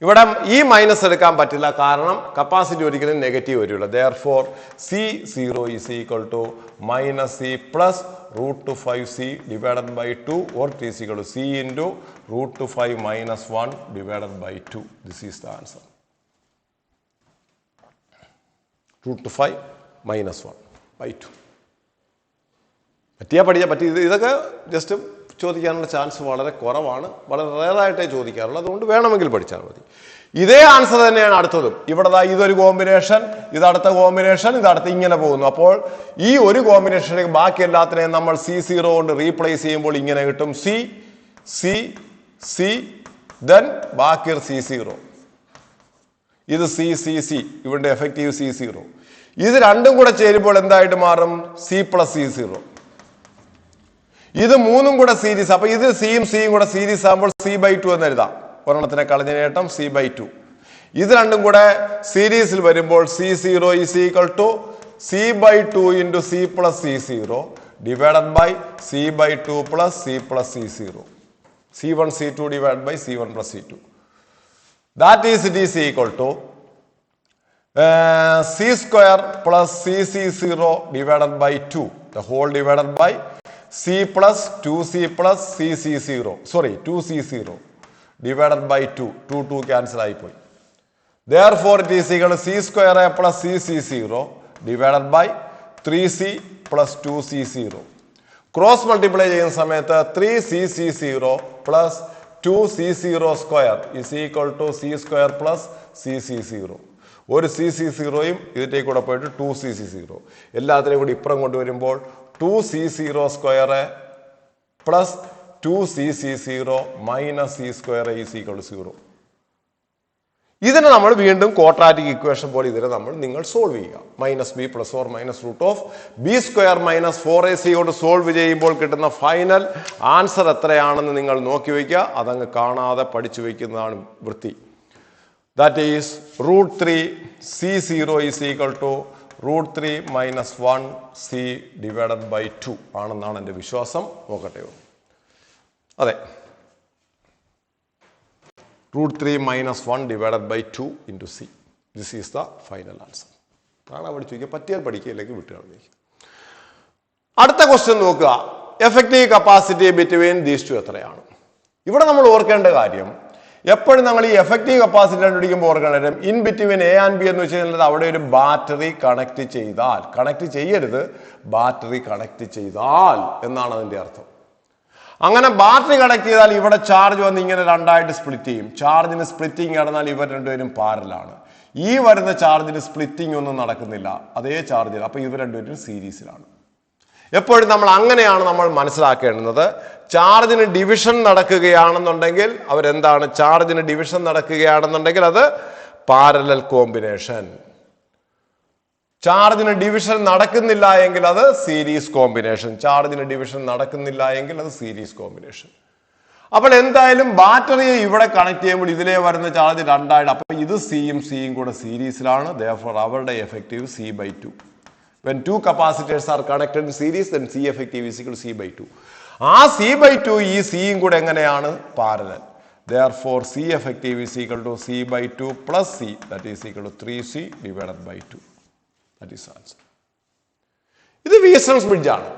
ഇവിടെ ഈ minus എടുക്കാൻ പറ്റില്ല, കാരണം capacity ഒരിക്കലും negative വരില്ല. therefore c0 is equal to minus c plus root to 5c divided by 2, or it is equal to c into root to 5 minus 1 divided by 2. This is the answer. root to 5 minus 1 by 2. ഇതൊക്കെ just ചോദിക്കാനുള്ള chance വളരെ കുറവാണ്, വളരെ റെയറായിട്ടേ ചോദിക്കാറുള്ളൂ. അതുകൊണ്ട് വേണമെങ്കിൽ പഠിച്ചാൽ മതി. ഇതേ ആൻസർ തന്നെയാണ് അടുത്തതും. ഇവിടെ ഇതൊരു കോമ്പിനേഷൻ, ഇത് അടുത്ത കോമ്പിനേഷൻ, ഇത് അടുത്ത് ഇങ്ങനെ പോകുന്നു. അപ്പോൾ ഈ ഒരു കോമ്പിനേഷനിലേക്ക് ബാക്കി എല്ലാത്തിനെയും നമ്മൾ c0 കൊണ്ട് റീപ്ലേസ് ചെയ്യുമ്പോൾ ഇങ്ങനെ കിട്ടും c c c, then ബാക്കി c0. ഇത് c c c, ഇവിടെ എഫക്റ്റീവ് c0. ഇത് രണ്ടും കൂടെ ചേരുമ്പോൾ എന്തായിട്ട് മാറും? c plus c0. ഇത് മൂന്നും കൂടെ സീരീസ്. അപ്പൊ ഇത് സിയും സിയും കൂടെ സീരീസ് ആകുമ്പോൾ c/2 എന്ന് എഴുതാം. ഒരെണ്ണത്തിനെ കളഞ്ഞ നേട്ടം c/2. ഇത് രണ്ടും കൂടെ സീരീസിൽ വരുമ്പോൾ c0 is equal to c/2 into c plus c0 divided by c/2 plus c plus c0. c1 c2 divided by c1 plus c2. That is, it is equal to c square plus cc0 divided by 2, the whole divided by c plus 2c plus cc0, sorry 2c0 divided by 2, 2 cancel ആയിപ്പോയി. therefore it is equal to c square plus cc0 divided by 3c plus 2c0. Cross multiply ചെയ്യുന്ന സമയത്ത് 3cc0 plus 2c0 square is equal to c square plus cc0. ഒരു cc0യും ഇതിലേക്ക് കൂടെ പോയിട്ട് 2cc0, എല്ലാത്തിനെയും കൂടി ഇപ്പുറം കൊണ്ടുവരുമ്പോൾ 2c0 square plus 2cc0 minus c square is equal to 0. ഇതിനെ നമ്മൾ വീണ്ടും ക്വാഡ്രാറ്റിക് ഇക്വേഷൻ പോലെ ഇതിനെ നിങ്ങൾ സോൾവ് ചെയ്യുക. Minus B plus or minus root of B square minus 4ac കൊണ്ട് സോൾവ് ചെയ്യുമ്പോൾ കിട്ടുന്ന ഫൈനൽ ആൻസർ എത്രയാണെന്ന് നിങ്ങൾ നോക്കി വയ്ക്കുക. അതങ്ങ് കാണാതെ പഠിച്ചു വയ്ക്കുന്നതാണ് വൃത്തി. That is √3 c0 is equal to √3 minus 1c divided by 2 ആണെന്നാണ് എൻ്റെ വിശ്വാസം. നോക്കട്ടെ. അതെ, √3 minus 1 divided by 2 into c. This is the final answer. കാണാൻ പഠിച്ചു വയ്ക്കുക. പറ്റിയാൽ പഠിക്കുക, അല്ലെങ്കിൽ വിട്ടുകളഞ്ഞു. അടുത്ത ക്വസ്റ്റ്യൻ നോക്കുക. Effective capacity between these two എത്രയാണ്? ഇവിടെ നമ്മൾ ഓർക്കേണ്ട കാര്യം, എപ്പോഴും നമ്മൾ ഈ എഫക്റ്റീവ് കപ്പാസിറ്റി കണ്ടുപിടിക്കുമ്പോൾ ഓർക്കേണ്ട കാര്യം, in between A and B എന്ന് വെച്ച് കഴിഞ്ഞാൽ അവിടെ ഒരു ബാറ്ററി കണക്ട് ചെയ്താൽ, കണക്ട് ചെയ്യരുത്, ബാറ്ററി കണക്ട് ചെയ്താൽ എന്നാണ് അതിന്റെ അർത്ഥം. അങ്ങനെ ബാറ്ററി കണക്ട് ചെയ്താൽ ഇവിടെ ചാർജ് വന്ന് ഇങ്ങനെ രണ്ടായിട്ട് സ്പ്ലിറ്റ് ചെയ്യും. ചാർജിന് സ്പ്ലിറ്റിംഗ് നടന്നാൽ ഇവർ രണ്ടുപേരും പാരലാണ്. ഈ വരുന്ന ചാർജിന് സ്പ്ലിറ്റിംഗ് ഒന്നും നടക്കുന്നില്ല, അതേ ചാർജിൽ. അപ്പൊ ഇവർ രണ്ടുപേരും സീരീസിലാണ്. എപ്പോഴും നമ്മൾ അങ്ങനെയാണ് നമ്മൾ മനസ്സിലാക്കേണ്ടുന്നത്. ചാർജിന് ഡിവിഷൻ നടക്കുകയാണെന്നുണ്ടെങ്കിൽ അവരെന്താണ്? ചാർജിന് ഡിവിഷൻ നടക്കുകയാണെന്നുണ്ടെങ്കിൽ അത് പാരലൽ കോമ്പിനേഷൻ. ചാർജിന് ഡിവിഷൻ നടക്കുന്നില്ല എങ്കിൽ അത് സീരീസ് കോമ്പിനേഷൻ. ചാർജിന് ഡിവിഷൻ നടക്കുന്നില്ല എങ്കിൽ അത് സീരീസ് കോമ്പിനേഷൻ. അപ്പോൾ എന്തായാലും ബാറ്ററിയെ ഇവിടെ കണക്ട് ചെയ്യുമ്പോൾ ഇതിലേ വരുന്ന ചാർജ് രണ്ടായിട്ട്, അപ്പൊ ഇത് സിയും കൂടെ സീരീസിലാണ്. therefore അവരുടെ effective c/2. when two capacitors are connected in series, then c effective is equal to c/2. ആ c/2 ഈ സിയും കൂടെ എങ്ങനെയാണ്? Parallel. therefore c effective is equal to c/2 plus c, that is equal to 3c divided by 2. That is answer. ഇത് Wheatstone's bridge ആണ്.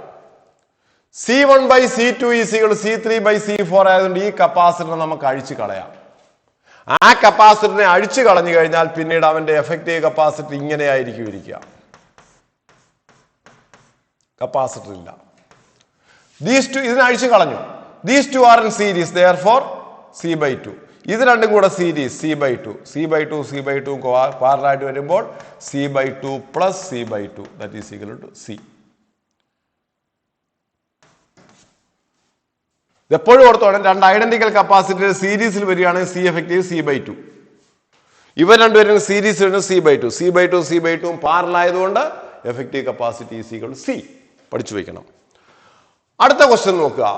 C1 by C2 is equal to C3 by C4 ആയതുകൊണ്ട് ഈ capacitor നമുക്ക് അഴിച്ചു കളയാം. ആ കപ്പാസിറ്ററിനെ അഴിച്ചു കളഞ്ഞു കഴിഞ്ഞാൽ പിന്നീട് അവന്റെ എഫക്റ്റീവ് കപ്പാസിറ്റർ ഇങ്ങനെയായിരിക്കും ഇരിക്കുക. കപ്പാസിറ്റർ ഇല്ല. These two ഇതിനെ അഴിച്ചു കളഞ്ഞു. These two are in series, therefore C by 2. ഇത് രണ്ടും കൂടെ series C by 2. C by 2 C by 2 പാരലായിട്ട് വരുമ്പോൾ C by 2 plus C by 2 that is equal to C. എപ്പോഴും ഓർത്തോണം, രണ്ട് ഐഡന്റിക്കൽ കപ്പാസിറ്റർ സീരീസിൽ വരികയാണെങ്കിൽ C എഫക്റ്റീവ് C by 2. ഇവ രണ്ടുപേരും സീരീസ് വരുന്നത് C by 2. C by 2 C by 2 പാരലായതുകൊണ്ട് effective capacity is equal to C. പഠിച്ചു വയ്ക്കണം. അടുത്ത ക്വസ്റ്റ്യൻ നോക്കുക.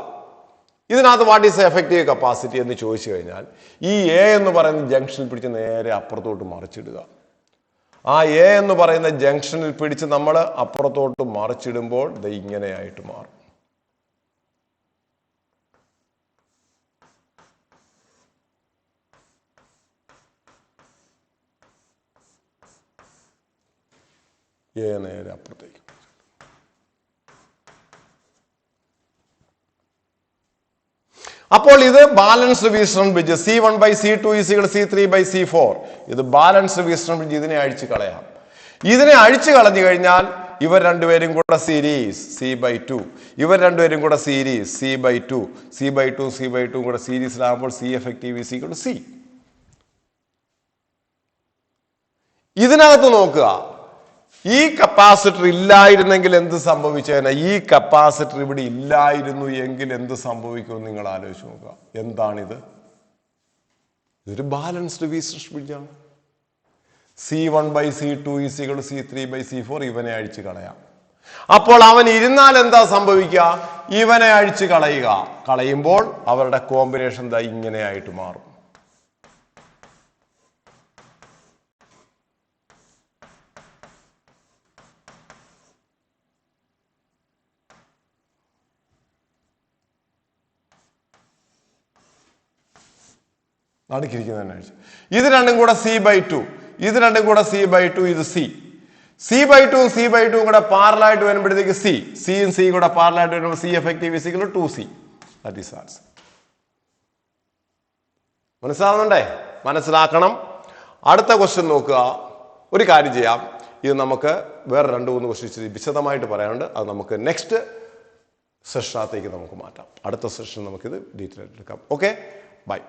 ഇതിനകത്ത് വാട്ട് ഈസ് എഫക്റ്റീവ് കപ്പാസിറ്റി എന്ന് ചോദിച്ചു കഴിഞ്ഞാൽ ഈ എ എന്ന് പറയുന്ന ജംഗ്ഷനിൽ പിടിച്ച് നേരെ അപ്പുറത്തോട്ട് മറിച്ചിടുക. ആ എ എന്ന് പറയുന്ന ജംഗ്ഷനിൽ പിടിച്ച് നമ്മൾ അപ്പുറത്തോട്ട് മറിച്ചിടുമ്പോൾ ഇത് ഇങ്ങനെയായിട്ട് മാറും. എ നേരെ അപ്പുറത്തേക്ക്. അപ്പോൾ ഇത് balanced Wheatstone bridge C1 by C2 is equal to C3 by C4. ഇത് ബാലൻസ്ഡ് വീസ്റ്റൺ ബ്രിഡ്ജ്. ഇതിനെ അഴിച്ചു കളയാം. ഇതിനെ അഴിച്ചു കളഞ്ഞു കഴിഞ്ഞാൽ ഇവർ രണ്ടുപേരും കൂടെ സീരീസ് C by 2. ഇവർ രണ്ടുപേരും കൂടെ series C by 2. C by 2 C by 2 കൂടെ സീരീസിലാകുമ്പോൾ C effective is equal to C. ഇതിനകത്ത് നോക്കുക, ഈ കപ്പാസിറ്റർ ഇല്ലായിരുന്നെങ്കിൽ എന്ത് സംഭവിച്ചേനെ? ഈ കപ്പാസിറ്റർ ഇവിടെ ഇല്ലായിരുന്നു എങ്കിൽ എന്ത് സംഭവിക്കുമെന്ന് നിങ്ങൾ ആലോചിച്ച് നോക്കുക. എന്താണിത്? ഇതൊരു balanced വീസ്റ്റൺ ബ്രിഡ്ജാണ്. C1 by C2 is equal to C3 by C4. ഇവനെ അഴിച്ചു കളയാം. അപ്പോൾ അവൻ ഇരുന്നാൽ എന്താ സംഭവിക്കുക? ഇവനെ അഴിച്ചു കളയുക. കളയുമ്പോൾ അവരുടെ കോമ്പിനേഷൻ എന്താ ഇങ്ങനെയായിട്ട് മാറും. നടുക്കിരിക്കുന്നതിനെ അഴിച്ചു. ഇത് രണ്ടും കൂടെ C by 2. ഇത് രണ്ടും കൂടെ C by 2. ഇത് C. C by 2 C by 2 കൂടെ പാരലായിട്ട് വരുമ്പോഴത്തേക്ക് C യും C കൂടെ പാരലായിട്ട് വരുമ്പോൾ C effective is equal to 2C. That is answer. മനസ്സിലാവുന്നുണ്ടേ? മനസ്സിലാക്കണം. അടുത്ത ക്വസ്റ്റ്യൻ നോക്കുക. ഒരു കാര്യം ചെയ്യാം, ഇത് നമുക്ക് വേറെ 2-3 ക്വസ്റ്റ്യൻ വിശദമായിട്ട് പറയാനുണ്ട്. അത് നമുക്ക് നെക്സ്റ്റ് സെഷനകത്തേക്ക് നമുക്ക് മാറ്റാം. അടുത്ത സെഷൻ നമുക്കിത് ഡീറ്റെയിൽ ആയിട്ട് എടുക്കാം. Okay, by.